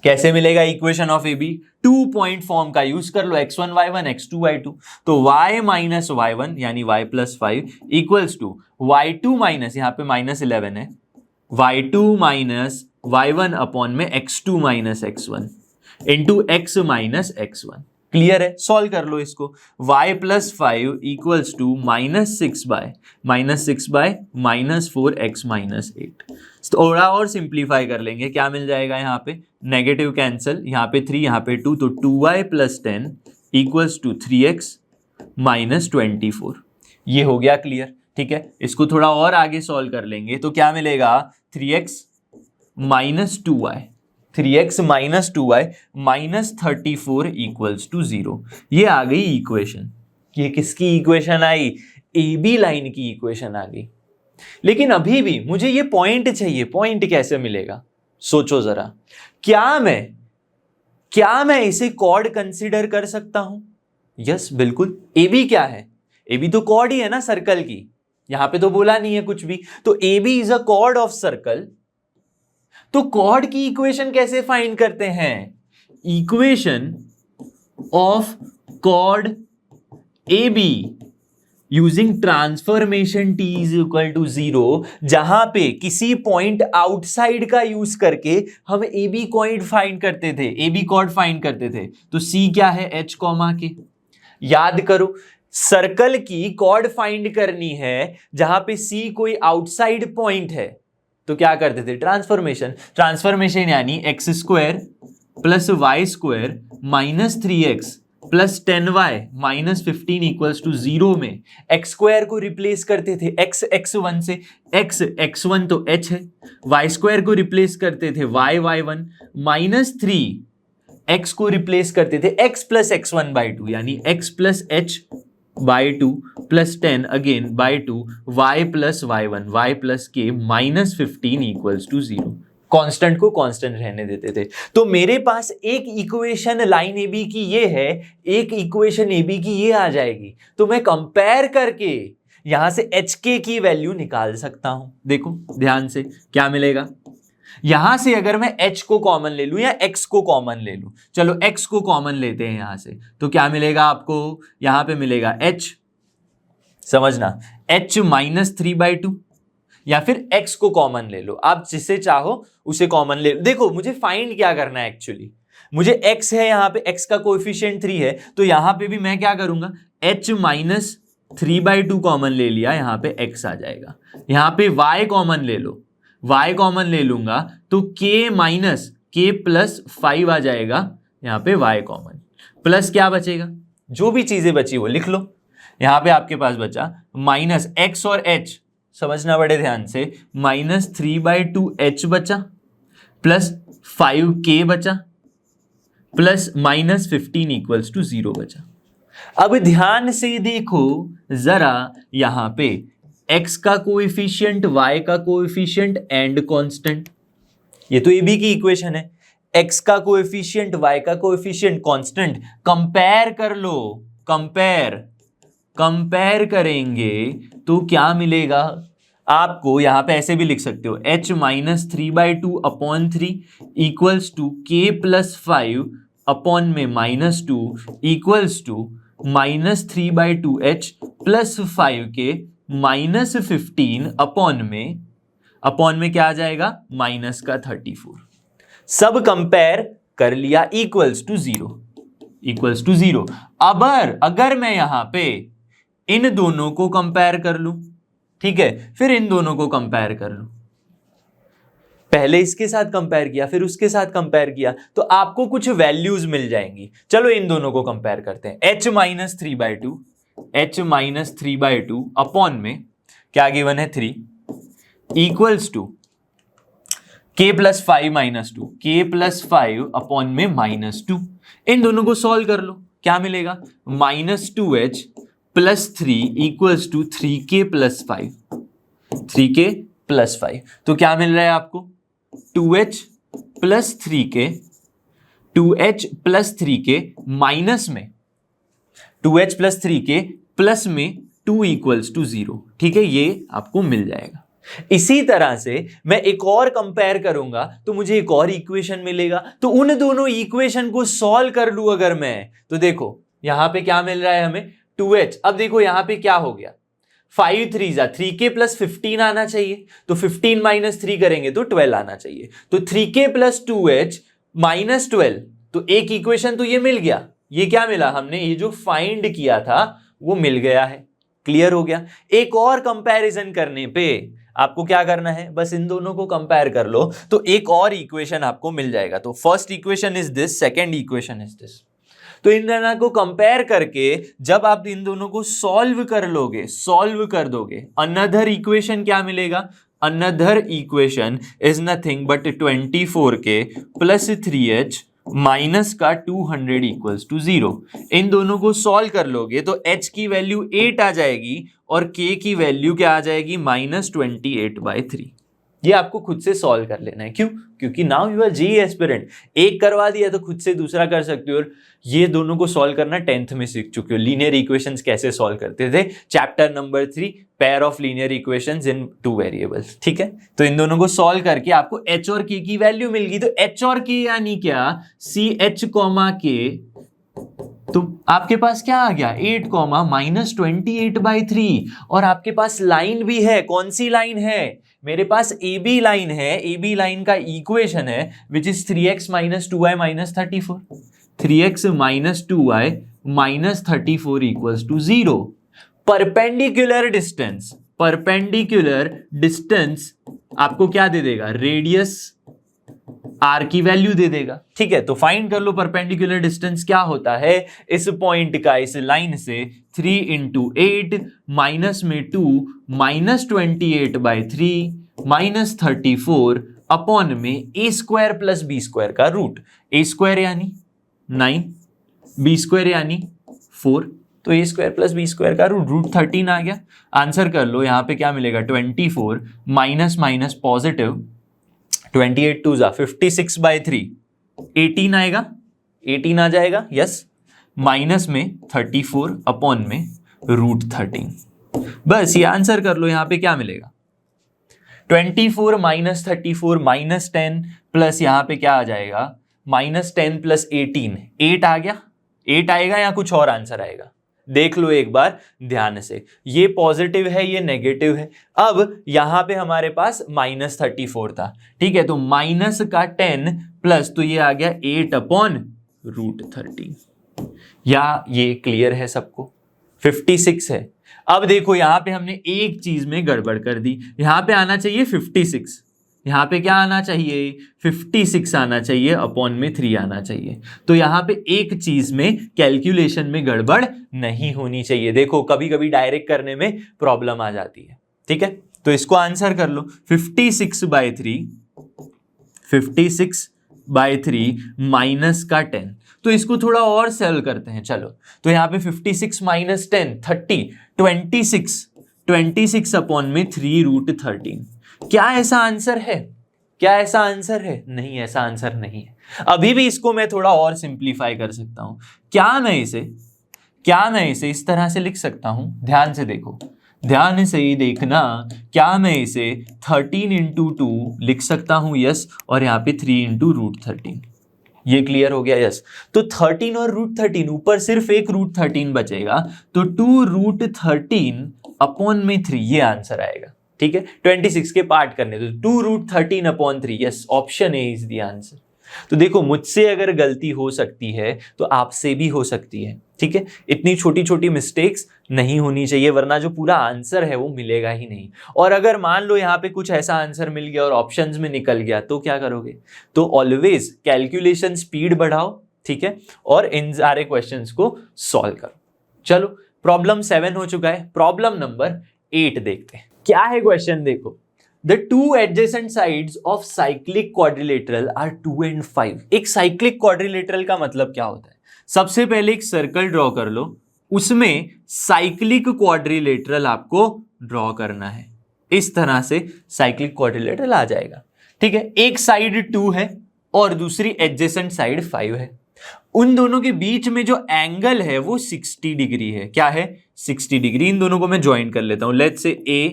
कैसे मिलेगा equation of AB, 2 point form का यूज कर लो, x1 y1 x2 y2। तो y माइनस y1 यानी y plus 5 equals to y2 minus, यहां पे माइनस 11 है, y2 माइनस y1 अपॉन में x2 minus x1 into x minus x1। Clear है, solve कर लो इसको। y plus 5 equals to minus 6 by minus 4x minus 8। थोड़ा और सिंप्लीफाई कर लेंगे, क्या मिल जाएगा, यहाँ पे नेगेटिव कैंसिल, यहाँ पे 3 यहाँ पे 2, तो 2y plus 10 equals to 3x minus 24। ये हो गया क्लियर, ठीक है। इसको थोड़ा और आगे सॉल्व कर लेंगे तो क्या मिलेगा, 3x minus 2y, 3x minus 2y minus 34 equals to 0। ये आ गई इक्वेशन। ये किसकी इक्वेशन आई, AB लाइन की इक्वेशन आ गई। लेकिन अभी भी मुझे ये पॉइंट चाहिए, पॉइंट कैसे मिलेगा, सोचो जरा। क्या मैं इसे कॉर्ड कंसीडर कर सकता हूं, यस बिल्कुल। AB क्या है, AB तो कॉर्ड ही है ना सर्कल की, यहां पे तो बोला नहीं है कुछ भी। तो AB is a chord of circle. तो कॉर्ड की इक्वेशन कैसे फाइंड करते हैं, equation of chord AB using transformation T is equal to 0, जहां पे किसी पॉइंट आउटसाइड का यूज करके हम AB कॉर्ड फाइंड करते थे, AB कॉर्ड फाइंड करते थे। तो C क्या है, H, K। याद करो, सर्कल की कॉर्ड फाइंड करनी है जहां पे C कोई आउटसाइड पॉइंट है, तो क्या करते थे, ट्रांसफॉर्मेशन यानी x square plus y square minus 3x plus 10y minus 15 equals to 0 में x स्क्वायर को रिप्लेस करते थे x x1 से, x1 तो h है, y स्क्वायर को रिप्लेस करते थे y y1 माइनस 3 x को रिप्लेस करते थे x प्लस x1 बाई 2 यानी x plus h by 2 plus 10 again by 2 y plus y1 y plus k minus 15 equals to 0। Constant को कांस्टेंट रहने देते थे। तो मेरे पास एक इक्वेशन लाइन AB की ये है, एक इक्वेशन AB की ये आ जाएगी। तो मैं कंपेयर करके यहां से HK की वैल्यू निकाल सकता हूं। देखो ध्यान से क्या मिलेगा, यहां से अगर मैं H को कॉमन ले लूं या X को कॉमन ले लूं, चलो X को कॉमन लेते हैं यहां से, तो क्या मिलेगा आपको, यहां पे मिलेगा H, समझना H माइनस 3/2, या फिर x को कॉमन ले लो, आप जिसे चाहो उसे कॉमन ले लो। देखो मुझे फाइंड क्या करना है, एक्चुअली मुझे x है, यहाँ पे x का कोएफिशिएंट 3 है, तो यहाँ पे भी मैं क्या करूंगा, h माइनस 3/2 कॉमन ले लिया, यहाँ पे x आ जाएगा। यहाँ पे y कॉमन ले लो, y कॉमन ले लूंगा तो k माइनस k प्लस 5 आ जाएगा, यहाँ पे y कॉमन, प्लस क्या बचेगा, जो भी चीजें बची वो लिख लो। यहाँ पे आपके पास बचा माइनस x और h, समझना बड़े ध्यान से, माइनस 3/2h बचा प्लस 5k बचा प्लस माइनस 15 इक्वल्स टू 0 बचा। अब ध्यान से देखो जरा, यहां पे x का कोएफिशिएंट, y का कोएफिशिएंट एंड कांस्टेंट, ये तो ए बी की इक्वेशन है, x का कोएफिशिएंट y का कोएफिशिएंट कांस्टेंट, कंपेयर कर लो, कंपेयर करेंगे तो क्या मिलेगा आपको, यहां पे ऐसे भी लिख सकते हो h minus 3/2 upon 3 equals to k plus 5 upon में minus 2 equals to minus 3/2 h plus 5k minus 15 upon में क्या आ जाएगा, माइनस का 34। सब कंपेयर कर लिया, इक्वल्स टू जीरो। अगर मैं यहां पे इन दोनों को कंपेयर कर लूं, ठीक है, फिर इन दोनों को कंपेयर कर लूं, पहले इसके साथ कंपेयर किया फिर उसके साथ कंपेयर किया, तो आपको कुछ वैल्यूज मिल जाएंगी। चलो इन दोनों को कंपेयर करते हैं, h माइनस 3/2 अपॉन में क्या गिवन है 3 equals to k plus 5 minus 2, k plus 5 upon में माइनस 2। इन दोनों को सॉल्व कर लो, क्या मिलेगा, minus 2h plus 3 equals to 3k plus 5। तो क्या मिल रहा है आपको, 2h प्लस 3k माइनस में 2h प्लस 3k प्लस में 2 इक्वल्स टू 0। ठीक है, ये आपको मिल जाएगा। इसी तरह से मैं एक और कंपेयर करूंगा तो मुझे एक और इक्वेशन मिलेगा, तो उन दोनों इक्वेशन को सॉल्व कर लूं अगर मैं, तो देखो यहां पे क्या मिल रहा है हमें, 2h। अब देखो यहां पे क्या हो गया, 5 3 3k प्लस 15 आना चाहिए, तो 15 माइनस 3 करेंगे तो 12 आना चाहिए, तो 3k प्लस 2h माइनस 12, तो एक इक्वेशन तो ये मिल गया। ये क्या मिला, हमने ये जो फाइंड किया था वो मिल गया है। क्लियर हो गया। एक और कंपैरिजन करने पे आपको क्या करना है, बस इन दोनों को कंपेयर कर लो तो एक और इक्वेशन आपको मिल जाएगा। तो first equation is this, second equation is this. तो इन दोनों को कंपेयर करके जब आप इन दोनों को सॉल्व कर दोगे, अनदर इक्वेशन क्या मिलेगा, another equation is nothing but 24k plus 3h minus का 200 इक्वल्स टू 0। इन दोनों को सॉल्व कर लोगे तो h की वैल्यू 8 आ जाएगी और k की वैल्यू क्या आ जाएगी, माइनस 28/3। ये आपको खुद से सॉल्व कर लेना है। क्यों? क्योंकि now you are JEE aspirant. एक करवा दिया तो खुद से दूसरा कर सकते हो। और ये दोनों को सॉल्व करना 10th में सीख चुके हो, लीनियर इक्वेशंस कैसे सॉल्व करते थे, chapter number 3 pair of linear equations in 2 variables. ठीक है, तो इन दोनों को सॉल्व करके आपको h और k की वैल्यू मिल गई। तो h और k यानी क्या, CH, K, तो आपके पास क्या आ गया, 8 माइनस 28/3। और आपके पास लाइन भी है, कौन सी लाइन है, मेरे पास AB लाइन है। AB लाइन का इक्वेशन है which is 3x minus 2y minus 34। 3x minus 2y minus 34 equals to 0। Perpendicular distance आपको क्या दे देगा, रेडियस r की वैल्यू दे देगा। ठीक है, तो फाइंड कर लो परपेंडिकुलर डिस्टेंस क्या होता है इस पॉइंट का, इस लाइन से 3 इंटू 8 माइनस में 2 माइनस 28/3 माइनस 34 अपॉन में a square plus b square का रूट। a स्क्वायर यानी 9, b स्क्वायर यानी 4, तो a square plus b square का रूट 13 आ गया। आंसर कर लो, यहां पे क्या मिलेगा, 24 माइनस माइनस पॉजिटिव 28 2 56/3 18 आएगा, 18 आ जाएगा, यस, माइनस में 34 अपॉन में रूट 13। बस ये आंसर कर लो। यहां पे क्या मिलेगा, 24 माइनस 34 माइनस 10 प्लस यहां पे क्या आ जाएगा, माइनस 10 प्लस 18, 8 आ गया। 8 आएगा या कुछ और आंसर आएगा, देख लो एक बार ध्यान से। ये पॉजिटिव है, ये नेगेटिव है। अब यहां पे हमारे पास माइनस 34 था, ठीक है, तो माइनस का 10 प्लस, तो ये आ गया 8 अपॉन रूट 13। या ये क्लियर है सबको, 56 है। अब देखो यहां पे हमने एक चीज में गड़बड़ कर दी, यहां पे आना चाहिए 56, यहां पे क्या आना चाहिए, 56 आना चाहिए, अपॉन में 3 आना चाहिए। तो यहां पे एक चीज में कैलकुलेशन में गड़बड़ नहीं होनी चाहिए। देखो कभी कभी डायरेक्ट करने में प्रॉब्लम आ जाती है। ठीक है, तो इसको आंसर कर लो, 56/3 माइनस का 10। तो इसको थोड़ा और सेल करते हैं, चलो। तो यहां पे 56 माइनस 10 30, 26 अपॉन में 3 रूट 13। क्या ऐसा आंसर है? क्या ऐसा आंसर है? नहीं, ऐसा आंसर नहीं है। अभी भी इसको मैं थोड़ा और सिंप्लीफाई कर सकता हूं। क्या मैं इसे इस तरह से लिख सकता हूं? ध्यान से देखो, ध्यान से ही देखना। क्या मैं इसे 13 इंटू 2 लिख सकता हूं? यस। और यहाँ पे 3 इंटू √13। ये क्लियर हो गया? यस। तो 13 और √13, ऊपर सिर्फ एक √13 बचेगा, तो 2√13 अपॉन में 3, ये आंसर आएगा। ठीक है, 26 के पार्ट करने तो 2√13 upon 3। Yes, option A is the answer. तो देखो, मुझसे अगर गलती हो सकती है तो आपसे भी हो सकती है। ठीक है, इतनी छोटी छोटी मिस्टेक्स नहीं होनी चाहिए, वरना जो पूरा आंसर है वो मिलेगा ही नहीं। और अगर मान लो यहाँ पे कुछ ऐसा आंसर मिल गया और ऑप्शंस में निकल गया तो क्या करोगे? तो ऑलवेज कैलकुलेशन स्पीड बढ़ाओ, ठीक है, और इन सारे क्वेश्चंस को सॉल्व करो। चलो, प्रॉब्लम 7 हो चुका है। प्रॉब्लम नंबर 8 देखते हैं। क्या है क्वेश्चन? देखो, The two adjacent sides of cyclic quadrilateral are 2 and 5। एक cyclic quadrilateral का मतलब क्या होता है? सबसे पहले एक सर्कल ड्रॉ कर लो, उसमें साइक्लिक क्वाड्रिलेटरल आपको ड्रॉ करना है। इस तरह से साइक्लिक क्वाड्रिलेटरल आ जाएगा। ठीक है, एक साइड 2 है और दूसरी एडजेसेंट साइड 5 है। उन दोनों के बीच में जो एंगल है वो 60 डिग्री है। क्या है? 60 डिग्री। इन दोनों को मैं ज्वाइन कर लेता हूं। Let's say A,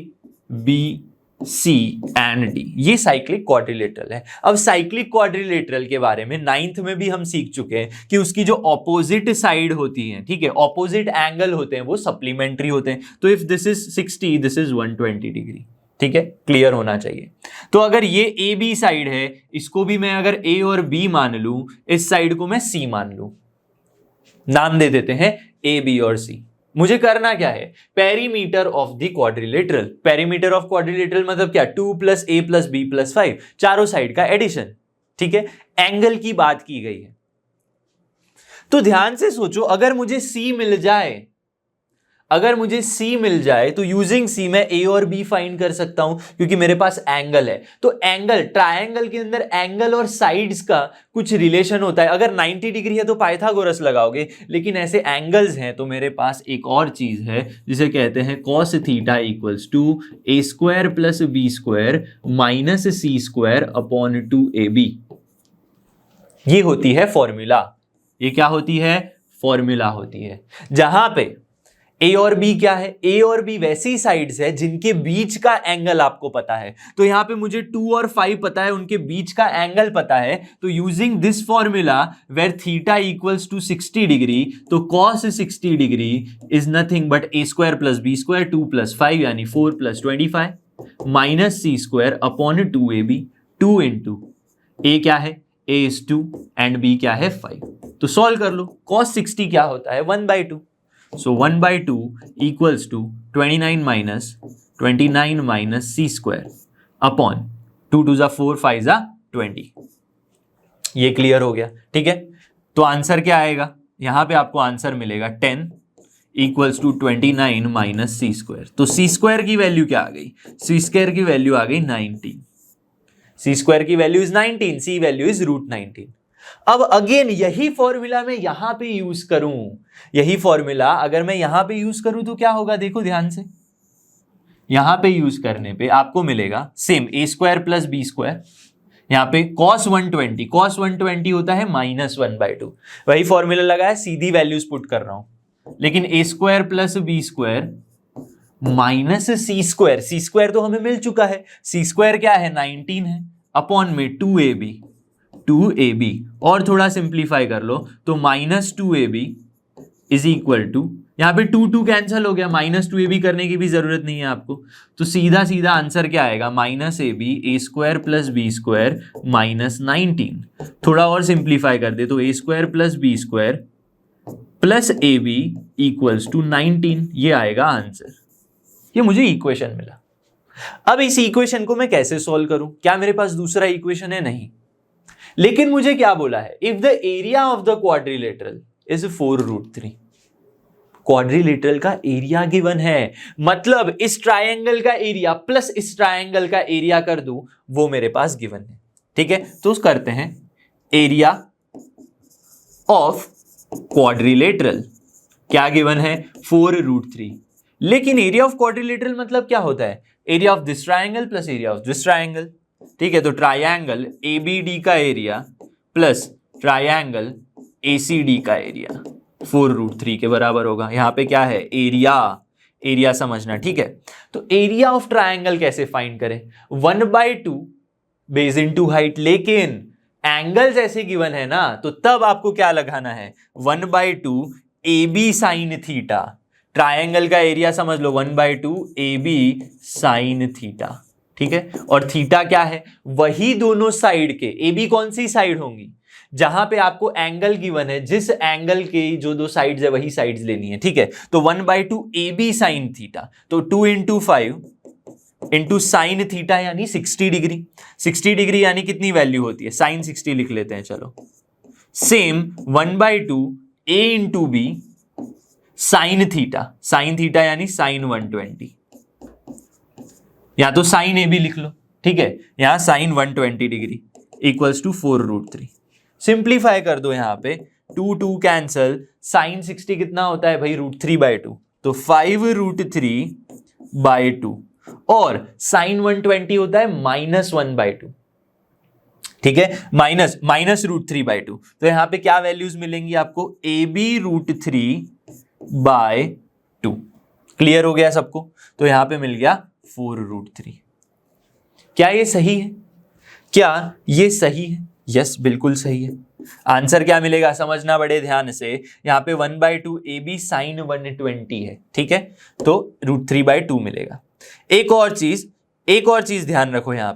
B, C and D, ये साइक्लिक क्वाड्रिलेटरल है। अब साइक्लिक क्वाड्रिलेटरल के बारे में 9th में भी हम सीख चुके हैं कि उसकी जो ऑपोजिट साइड होती है, ठीक है, ऑपोजिट एंगल होते हैं, वो सप्लीमेंट्री होते हैं। तो if this is 60, this is 120 degree. ठीक है, क्लियर होना चाहिए। तो अगर ये ए बी साइड है, इसको भी मैं अगर ए और बी मान लूं, इस साइड को मैं सी मान लूं, नाम दे देते हैं ए बी और सी। मुझे करना क्या है? Perimeter of the quadrilateral. Perimeter of quadrilateral मतलब क्या? 2 + a + b + 5, चारों साइड का एडिशन। ठीक है, एंगल की बात की गई है। तो ध्यान से सोचो, अगर मुझे C मिल जाए तो यूजिंग C मैं A और B फाइंड कर सकता हूं, क्योंकि मेरे पास एंगल है। तो एंगल, ट्रायंगल के अंदर एंगल और साइड्स का कुछ रिलेशन होता है। अगर 90 डिग्री है तो पाइथागोरस लगाओगे, लेकिन ऐसे एंगल्स हैं तो मेरे पास एक और चीज है जिसे कहते हैं cos θ = a² + b² - c² upon 2ab। ये होती है फॉर्मूला। ये क्या होती है? फॉर्मूला होती है, जहां पे ए और बी क्या है? ए और बी वैसी साइड्स है जिनके बीच का एंगल आपको पता है। तो यहां पे मुझे 2 और 5 पता है, उनके बीच का एंगल पता है। तो using this formula where θ = 60 degree, तो cos 60 degree is nothing but a² + b² 2 + 5 यानी 4 + 25 - c² upon 2ab। 2 into a क्या है? a is 2 एंड b क्या है? 5। तो सॉल्व कर लो। cos 60 क्या होता है? 1/2। So 1/2 = 29 - c² upon 2 × 2 = 4, 5 × 20। ये क्लियर हो गया? ठीक है, तो आंसर क्या आएगा? यहां पे आपको आंसर मिलेगा 10 = 29 - c²। तो c² की वैल्यू क्या आ गई? c² की वैल्यू आ गई 19। c² की value is 19, c value is √19। अब अगेन यही फॉर्मूला मैं यहां पे यूज करूं, यही फॉर्मूला अगर मैं यहां पे यूज करूं तो क्या होगा? देखो ध्यान से, यहां पे यूज करने पे आपको मिलेगा सेम a² + b²। यहां पे cos 120 होता है -1/2। वही फॉर्मूला लगा है, सीधी वैल्यूज पुट कर रहा हूं। लेकिन a² + b² - c² तो हमें मिल चुका है। c² क्या है? 19 है, अपॉन में 2ab। और थोड़ा सिंप्लीफाई कर लो तो -2ab इज इक्वल टू, यहां पे 2 कैंसिल हो गया, -2ab करने की भी जरूरत नहीं है आपको। तो सीधा सीधा आंसर क्या आएगा? -ab a² + b² -19। थोड़ा और सिंप्लीफाई कर दे तो a² + b² + ab = 19। ये आएगा आंसर। ये मुझे इक्वेशन मिला। अब इस इक्वेशन को मैं कैसे सॉल्व करूं? क्या मेरे पास दूसरा इक्वेशन है? नहीं। लेकिन मुझे क्या बोला है? If the area of the quadrilateral is 4√3। Quadrilateral का एरिया गिवन है, मतलब इस ट्रायंगल का एरिया प्लस इस ट्रायंगल का एरिया कर दूं, वो मेरे पास गिवन है। ठीक है, तो करते हैं एरिया ऑफ क्वाड्रिलेटरल। क्या गिवन है? 4√3। लेकिन एरिया ऑफ क्वाड्रिलेटरल मतलब क्या होता है? Area of this triangle plus area of this triangle. ठीक है, तो ट्रायंगल ABD का एरिया प्लस ट्रायंगल ACD का एरिया 4√3 के बराबर होगा। यहां पे क्या है, एरिया समझना, ठीक है। तो एरिया ऑफ ट्रायंगल कैसे फाइंड करें, 1/2 बेस इनटू हाइट, लेकिन एंगल्स ऐसे गिवन है ना, तो तब आपको क्या लगाना है, 1/2 AB साइन थीटा। ट्रायंगल का एरिया समझ लो 1/2 AB साइन थीटा, ठीक है। और थीटा क्या है, वही दोनों साइड के, AB कौन सी साइड होंगी, जहां पे आपको एंगल गिवन है, जिस एंगल के जो दो साइड्स है वही साइड्स लेनी है, ठीक है। तो 1/2 AB साइन थीटा, तो 2 × 5 इंटू साइन थीटा यानी 60 डिग्री। 60 डिग्री यानी कितनी वैल्यू होती है, साइन 60 लिख लेते हैं, चलो। Same 1/2 A × B sine theta यानी साइन 120, या तो साइन AB लिख लो, ठीक है, यहां sine 120 degree equals to 4√3। Simplify कर दो, यहां पे 2 कैंसल, साइन 60 कितना होता है भाई, √3/2, तो 5√3/2, और साइन 120 होता है -1/2, ठीक है, माइनस √3/2। तो यहां पे क्या वैल्यूज मिलेंगी आपको, AB √3/2। क्लियर हो गया सबको, तो यहां पे मिल गया 4√3। क्या ये सही है, क्या ये सही है, यस बिल्कुल सही है। आंसर क्या मिलेगा, समझना बड़े ध्यान से, यहां पे 1/2 AB साइन 120 है, ठीक है, तो √3/2 मिलेगा। एक और चीज ध्यान रखो, यहां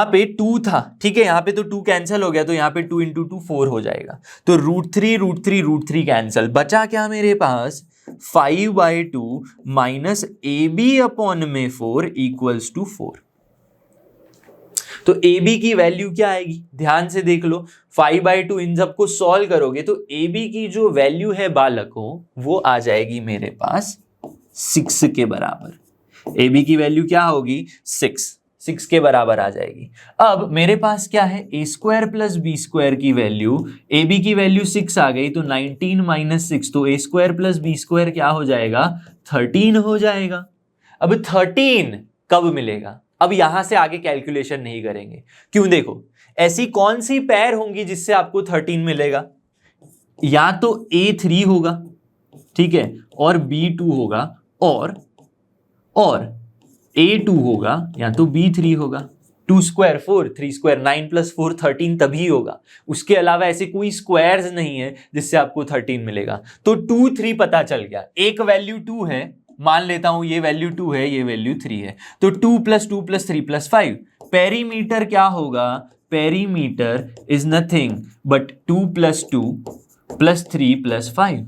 पे 2 था, ठीक है, यहां पे तो 2 कैंसिल हो गया, तो यहां पे 2 × 2 4 हो जाएगा, तो √3 कैंसिल, बचा क्या मेरे पास 5/2 माइनस AB/4 इक्वल्स टू 4। तो AB की वैल्यू क्या आएगी, ध्यान से देख लो, 5/2 इन सबको सॉल्व करोगे तो AB की जो वैल्यू है बालकों, वो आ जाएगी मेरे पास 6 के बराबर। AB की वैल्यू क्या होगी, 6 के बराबर आ जाएगी। अब मेरे पास क्या है, A² प्लस B² की वैल्यू, AB की वैल्यू 6 आ गई, तो 19 - 6, तो A² प्लस B² क्या हो जाएगा, 13 हो जाएगा। अब 13 कब मिलेगा, अब यहां से आगे कैलकुलेशन नहीं करेंगे, क्यों, देखो ऐसी कौन सी पैर होंगी जिससे आपको 13 मिलेगा, या तो A3 होगा, ठीक है, और B2 होगा, और A2 होगा, या तो B3 होगा। 2 स्क्वायर 4, 3 स्क्वायर 9 + 4 13 तभी होगा, उसके अलावा ऐसे कोई स्क्वायर्स नहीं है जिससे आपको 13 मिलेगा। तो 2 3 पता चल गया, एक वैल्यू 2 है, मान लेता हूं ये वैल्यू 2 है, ये वैल्यू 3 है, तो 2 + 2 + 3 + 5। पेरीमीटर क्या होगा, पेरीमीटर इज नथिंग बट 2 + 2 + 3 + 5।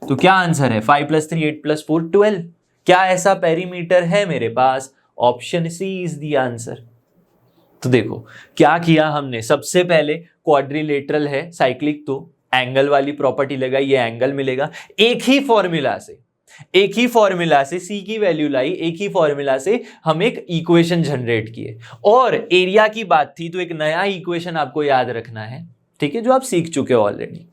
तो क्या आंसर है, 5 + 3 8 + 4 12। क्या ऐसा पेरीमीटर है मेरे पास, option C is the answer. तो देखो क्या किया हमने, सबसे पहले क्वाड्रिलेटरल है साइक्लिक, तो एंगल वाली प्रॉपर्टी लगाई, ये एंगल मिलेगा। एक ही फॉर्मूला से सी की वैल्यू लाई, एक ही फॉर्मूला से हम एक इक्वेशन जनरेट किए, और एरिया की बात थी तो एक नया इक्वेशन आपको याद रखना है, ठीक है, जो आप सीख चुके हो ऑलरेडी।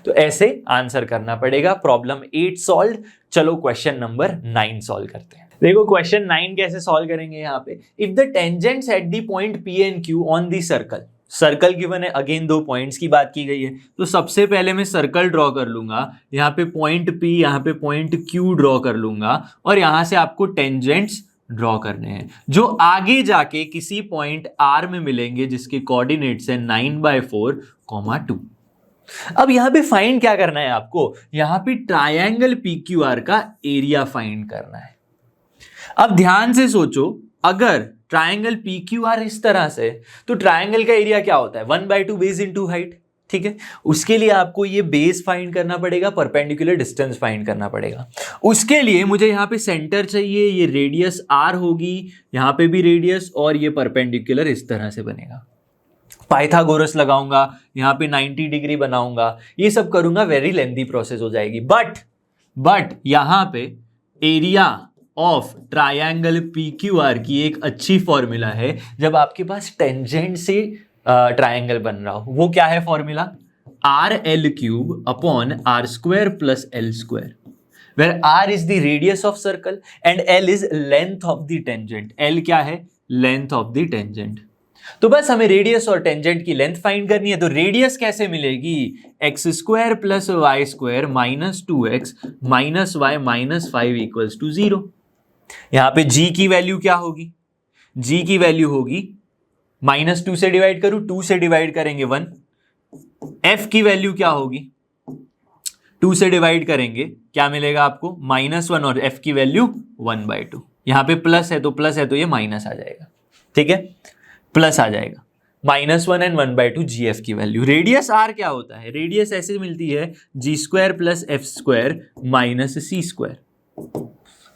तो ऐसे आंसर करना पड़ेगा। Problem 8 solve. चलो क्वेश्चन नंबर 9 सॉल्व करते हैं। देखो क्वेश्चन 9 कैसे सॉल्व करेंगे, यहाँ पे if the tangents at the point P and Q on the circle given है, अगेन 2 पॉइंट्स की बात की गई है, तो सबसे पहले मैं सर्कल ड्रॉ कर लूंगा, यहाँ पे पॉइंट P, यहाँ पे पॉइंट Q ड्रॉ कर लूंगा, और यहां से आपको टेंजेंट्स ड्रॉ करने हैं जो आगे जाके किसी पॉइंट R में मिलेंगे, जिसके कोऑर्डिनेट्स है 9/4, 2। अब यहां पे फाइंड क्या करना है आपको, यहां पे ट्रायंगल PQR का एरिया फाइंड करना है। अब ध्यान से सोचो, अगर ट्रायंगल PQR इस तरह से, तो ट्रायंगल का एरिया क्या होता है, 1/2 बेस इनटू हाइट, ठीक है। उसके लिए आपको ये बेस फाइंड करना पड़ेगा, परपेंडिकुलर डिस्टेंस फाइंड करना पड़ेगा। उसके लिए मुझे यहाँ पे सेंटर चाहिए, ये रेडियस R होगी, यहाँ पे भी रेडियस, और ये परपेंडिकुलर इस तरह से बनेगा। पाइथागोरस लगाऊंगा, यहाँ पे 90 डिग्री बनाऊंगा, ये सब करूंगा, वेरी लेंथी प्रोसेस हो जाएगी। बट यहाँ पे एरिया ऑफ ट्रायंगल PQR की एक अच्छी फॉर्मूला है, जब आपके पास टेंजेंट से ट्रायंगल बन रहा हो। वो क्या है formula, RL³ upon R² plus L², where R is the radius of circle and L is length of the tangent। L क्या है, लेंथ ऑफ द टेंजेंट। तो बस हमें रेडियस और टेंजेंट की लेंथ फाइंड करनी है। तो रेडियस कैसे मिलेगी, x square plus y square minus 2x minus y minus 5 equals to 0। यहां पे g की वैल्यू क्या होगी, g की वैल्यू होगी -2 से डिवाइड करूं, 2 से डिवाइड करेंगे 1। f की वैल्यू क्या होगी, 2 से डिवाइड करेंगे क्या मिलेगा आपको, -1 और f की वैल्यू 1/2। यहां पे प्लस है तो ये माइनस आ जाएगा, ठीक है, प्लस आ जाएगा। -1 एंड 1/2 GF की वैल्यू। रेडियस R क्या होता है, रेडियस ऐसे मिलती है G square plus F square minus C square,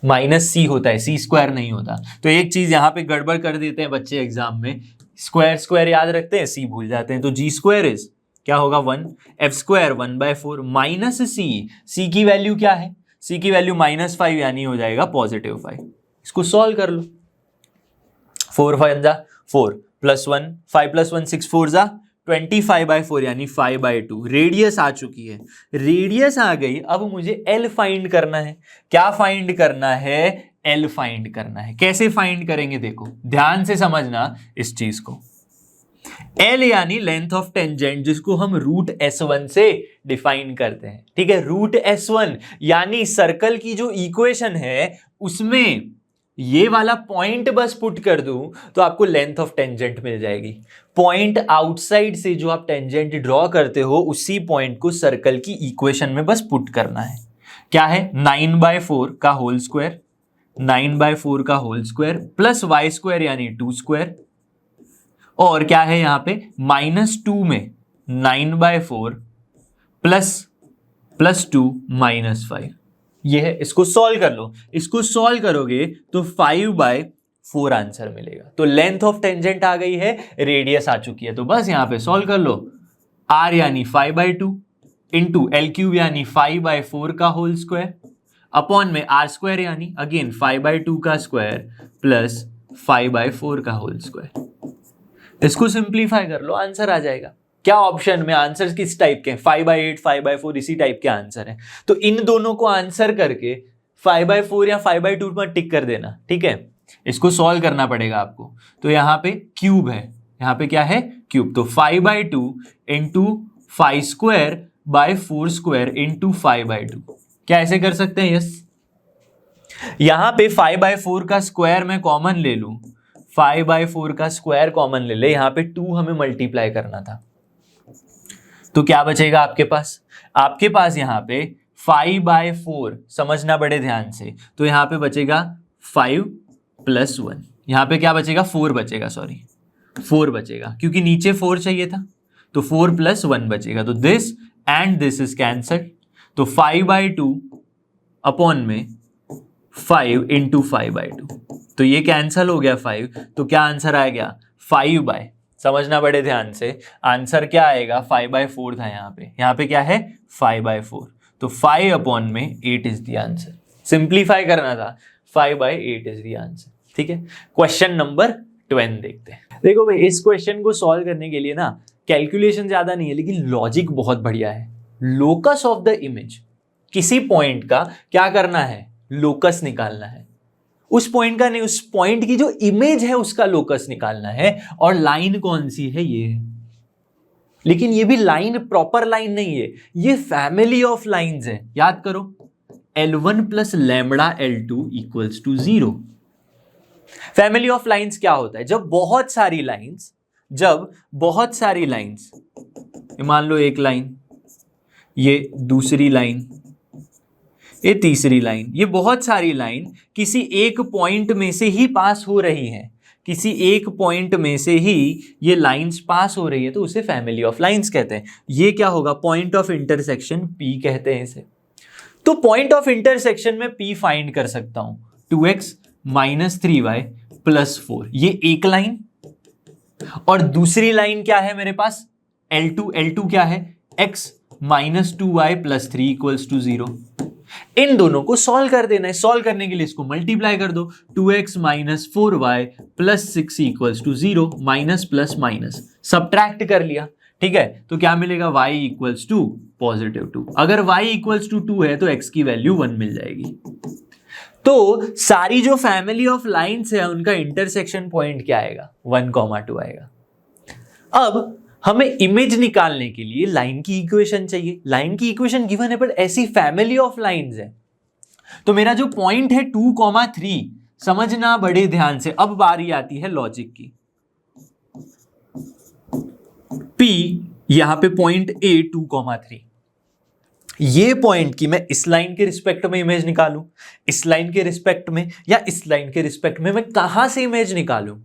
minus C होता है, सी स्क्वायर नहीं होता। तो एक चीज यहां पे गड़बड़ कर देते हैं बच्चे एग्जाम में, स्क्वायर स्क्वायर याद रखते हैं, सी भूल जाते हैं। तो G स्क्वायर इज क्या होगा 1, एफ स्क्वायर 1/4 माइनस सी की वैल्यू क्या है, सी की वैल्यू -5 यानी हो जाएगा +5। इसको सॉल्व कर लो, 4 5 जा 4 +1 5 + 1 6 4 जा 25/4 यानी 5/2। रेडियस आ चुकी है, रेडियस आ गई। अब मुझे एल फाइंड करना है। क्या फाइंड करना है, एल फाइंड करना है। कैसे फाइंड करेंगे, देखो ध्यान से समझना इस चीज को। एल यानी लेंथ ऑफ टेंजेंट, जिसको हम √S1 से डिफाइन करते हैं, ठीक है। √S1 यानी सर्कल की जो इक्वेशन है उसमें ये वाला पॉइंट बस पुट कर दूं तो आपको लेंथ ऑफ टेंजेंट मिल जाएगी। पॉइंट आउटसाइड से जो आप टेंजेंट ड्रॉ करते हो उसी पॉइंट को सर्कल की इक्वेशन में बस पुट करना है। क्या है, 9/4 का होल स्क्वायर, 9/4 का whole square plus y square यानी 2 स्क्वायर, और क्या है यहां पे -2 में 9/4 प्लस 2 -5, ये है। इसको सॉल्व कर लो, इसको सॉल्व करोगे तो 5/4 आंसर मिलेगा। तो लेंथ ऑफ टेंजेंट आ गई है, रेडियस आ चुकी है। तो बस यहां पे सॉल्व कर लो, r यानी 5/2 इंटू L³ यानी 5/4 का होल स्क्वायर अपॉन में r² यानी अगेन 5/2 का स्क्वायर प्लस 5/4 का होल स्क्वायर। इसको सिंप्लीफाई कर लो, आंसर आ जाएगा। क्या ऑप्शन में आंसर किस टाइप के हैं, 5/8 5/4 इसी टाइप के आंसर है। तो इन दोनों को आंसर करके 5/4 या 5/2 पर टिक कर देना, ठीक है। इसको सॉल्व करना पड़ेगा आपको। तो यहां पे क्यूब है, यहां पे क्या है, क्यूब। तो 5/2 इंटू 5²/4² इंटू 5/2, क्या ऐसे कर सकते हैं, यस। यहां पे 5/4 का स्क्वायर मैं कॉमन ले लूं, 5/4 का स्क्वायर कॉमन ले ले, यहां पे 2 हमें मल्टीप्लाई करना था। तो क्या बचेगा आपके पास, आपके पास यहां पे 5/4, समझना बड़े ध्यान से। तो यहां पे बचेगा 5 + 1, यहां पे क्या बचेगा, 4 बचेगा, सॉरी 4 बचेगा, क्योंकि नीचे 4 चाहिए था। तो 4 + 1 बचेगा। तो this and this is cancelled. तो 5/2 अपॉन में 5 इंटू 5/2, तो ये कैंसल हो गया 5। तो क्या आंसर आ गया, 5 समझना बड़े ध्यान से, आंसर क्या आएगा, 5/4 था यहाँ पे क्या है 5/4। तो 5 अपॉन में 8 इज द आंसर। सिंप्लीफाई करना था, 5/8 इज द आंसर, ठीक है। क्वेश्चन नंबर 12 देखते हैं। देखो भाई, इस क्वेश्चन को सॉल्व करने के लिए ना कैलकुलेशन ज्यादा नहीं है, लेकिन लॉजिक बहुत बढ़िया है। लोकस ऑफ द इमेज, किसी पॉइंट का क्या करना है, लोकस निकालना है। उस पॉइंट का नहीं, उस पॉइंट की जो इमेज है उसका लोकस निकालना है। और लाइन कौन सी है, ये है। लेकिन ये भी लाइन प्रॉपर लाइन नहीं है, ये फैमिली ऑफ लाइंस है। याद करो, L1 + λ L2 = 0। Family of lines क्या होता है, जब बहुत सारी लाइंस, मान लो एक लाइन, ये दूसरी लाइन, ये तीसरी लाइन, ये बहुत सारी लाइन किसी एक पॉइंट में से ही पास हो रही हैं, किसी एक पॉइंट में से ही ये लाइंस पास हो रही है, तो उसे फैमिली ऑफ लाइंस कहते हैं। ये क्या होगा, पॉइंट ऑफ इंटरसेक्शन P कहते हैं इसे। तो पॉइंट ऑफ इंटरसेक्शन में P फाइंड कर सकता हूं, 2x - 3y + 4, ये एक लाइन। और दूसरी लाइन क्या है मेरे पास, L2 क्या है, x - 2y + 3 = 0। इन दोनों को सॉल्व कर देना है। सॉल्व करने के लिए इसको मल्टीप्लाई कर दो, 2x - 4y + 6 = 0, minus plus minus subtract कर लिया, ठीक है। तो क्या मिलेगा, y = +2। अगर y = 2 है तो x की वैल्यू 1 मिल जाएगी। तो सारी जो फैमिली ऑफ लाइंस है उनका इंटरसेक्शन पॉइंट क्या आएगा, 1,2 आएगा। अब हमें इमेज निकालने के लिए लाइन की इक्वेशन चाहिए। लाइन की इक्वेशन गिवन है पर ऐसी फैमिली ऑफ लाइंस है, तो मेरा जो पॉइंट है 2,3, समझना बड़े ध्यान से। अब बारी आती है लॉजिक की। P यहां पे पॉइंट A 2,3, ये पॉइंट की मैं इस लाइन के रिस्पेक्ट में इमेज निकालूं, इस लाइन के रिस्पेक्ट में या इस लाइन के रिस्पेक्ट में, मैं कहां से इमेज निकालूं?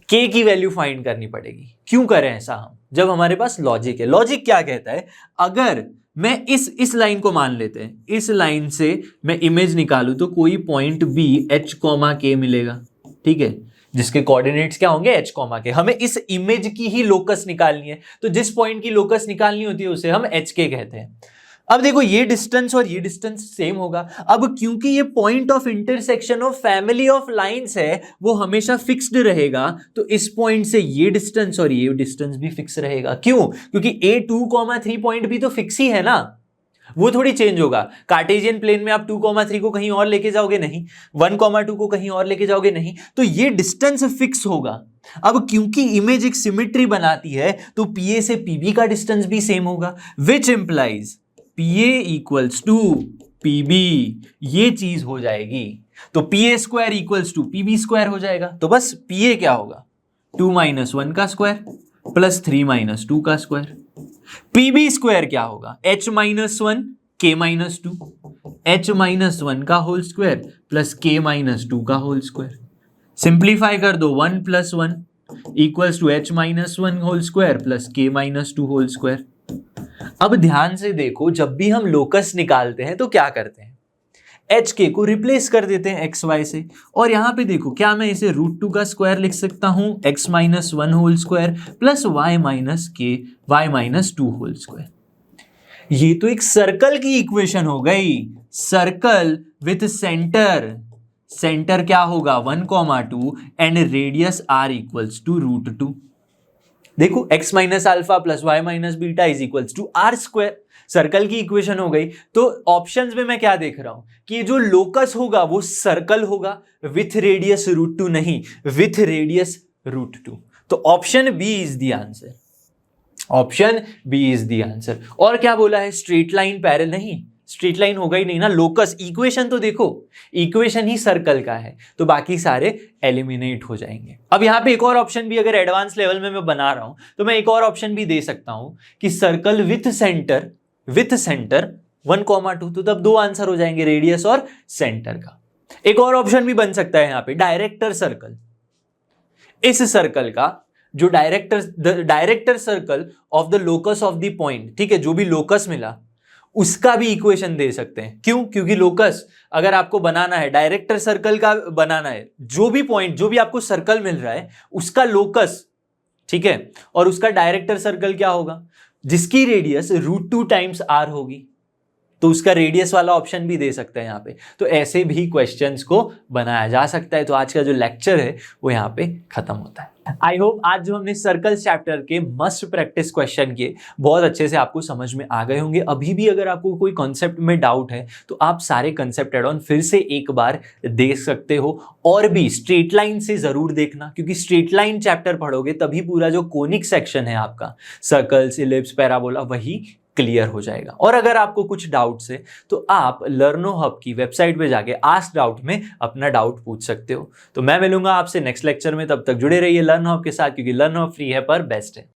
K की वैल्यू फाइंड करनी पड़ेगी। क्यों करें ऐसा हम, जब हमारे पास लॉजिक है। लॉजिक क्या कहता है, अगर मैं इस लाइन को मान लेते हैं, इस लाइन से मैं इमेज निकालूं तो कोई पॉइंट B H, K मिलेगा, ठीक है, जिसके कोऑर्डिनेट्स क्या होंगे, H, K। हमें इस इमेज की ही लोकस निकालनी है, तो जिस पॉइंट की लोकस निकालनी होती है उसे हम HK कहते हैं। अब देखो ये डिस्टेंस और ये डिस्टेंस सेम होगा। अब क्योंकि ये point of intersection of family of lines है, वो हमेशा फिक्स्ड रहेगा, तो इस पॉइंट से ये डिस्टेंस और ये डिस्टेंस भी फिक्स रहेगा। क्यों? क्योंकि A 2,3 पॉइंट भी तो फिक्स ही है ना, वो थोड़ी चेंज होगा। कार्टेशियन प्लेन में आप 2,3 को कहीं और लेके जाओगे नहीं, 1,2 को कहीं और लेके जाओगे नहीं, तो ये डिस्टेंस फिक्स होगा। अब क्योंकि इमेज एक सिमेट्री बनाती है, तो PA से PB का डिस्टेंस भी सेम होगा, which implies PA equals to PB, ये चीज हो जाएगी। तो PA square equals to PB square हो जाएगा। तो बस PA क्या होगा, 2 - 1 का स्क्वायर प्लस 3 - 2 का स्क्वायर। PB स्क्वायर क्या होगा, H - 1 K - 2, H - 1 का होल स्क्वायर प्लस K - 2 का होल स्क्वायर। सिंप्लीफाई कर दो, 1 + 1 equals to H - 1 whole square plus K - 2 whole square. अब ध्यान से देखो, जब भी हम लोकस निकालते हैं तो क्या करते हैं, HK को रिप्लेस कर देते हैं XY से, और यहां पे देखो क्या मैं इसे √2 का स्क्वायर लिख सकता हूं, X - 1 whole square plus Y - 2 whole square. ये तो एक सर्कल की इक्वेशन हो गई, सर्कल विथ सेंटर। सेंटर क्या होगा, 1,2 and radius R equals to √2। देखो x - alpha plus y - beta is equals to R square, circle की इक्वेशन हो गई। तो ऑप्शंस में मैं क्या देख रहा हूं कि जो लोकस होगा वो सर्कल होगा, विथ रेडियस √2 नहीं, विथ रेडियस √2। तो option B is the answer, option B is the answer. और क्या बोला है, स्ट्रेट लाइन पैरेलल, नहीं स्ट्रेट लाइन होगा ही नहीं ना, लोकस। इक्वेशन तो देखो, इक्वेशन ही सर्कल का है, तो बाकी सारे एलिमिनेट हो जाएंगे। अब यहां पे एक और ऑप्शन भी, अगर एडवांस लेवल में मैं बना रहा हूं तो मैं एक और ऑप्शन भी दे सकता हूं कि सर्कल विथ सेंटर 1,2, तो तब 2 आंसर हो जाएंगे, रेडियस और सेंटर का। एक और ऑप्शन भी बन सकता है यहां पे, डायरेक्टर सर्कल। इस सर्कल का जो director circle of the locus of the point, ठीक है, जो भी लोकस मिला उसका भी इक्वेशन दे सकते हैं। क्यों? क्योंकि लोकस अगर आपको बनाना है, डायरेक्टर सर्कल का बनाना है, जो भी पॉइंट, जो भी आपको सर्कल मिल रहा है उसका लोकस, ठीक है, और उसका डायरेक्टर सर्कल क्या होगा, जिसकी रेडियस √2 टाइम्स R होगी, तो उसका रेडियस वाला ऑप्शन भी दे सकते हैं यहाँ पे। तो ऐसे भी क्वेश्चंस को बनाया जा सकता है। तो आज का जो लेक्चर है वो यहाँ पे खत्म होता है। आई होप आज जो हमने सर्कल चैप्टर के मस्ट प्रैक्टिस क्वेश्चन किए बहुत अच्छे से आपको समझ में आ गए होंगे। अभी भी अगर आपको कोई कॉन्सेप्ट में डाउट है तो आप सारे कॉन्सेप्ट एड ऑन फिर से एक बार देख सकते हो, और भी स्ट्रेट लाइन से जरूर देखना, क्योंकि स्ट्रेट लाइन चैप्टर पढ़ोगे तभी पूरा जो कोनिक सेक्शन है आपका, सर्कल्स, इलिप्स, पैराबोला, वही क्लियर हो जाएगा। और अगर आपको कुछ डाउट्स है तो आप लर्नो हब की वेबसाइट पे जाके आस्क डाउट में अपना डाउट पूछ सकते हो। तो मैं मिलूंगा आपसे नेक्स्ट लेक्चर में, तब तक जुड़े रहिए लर्नो हब के साथ, क्योंकि लर्नो हब फ्री है पर बेस्ट है।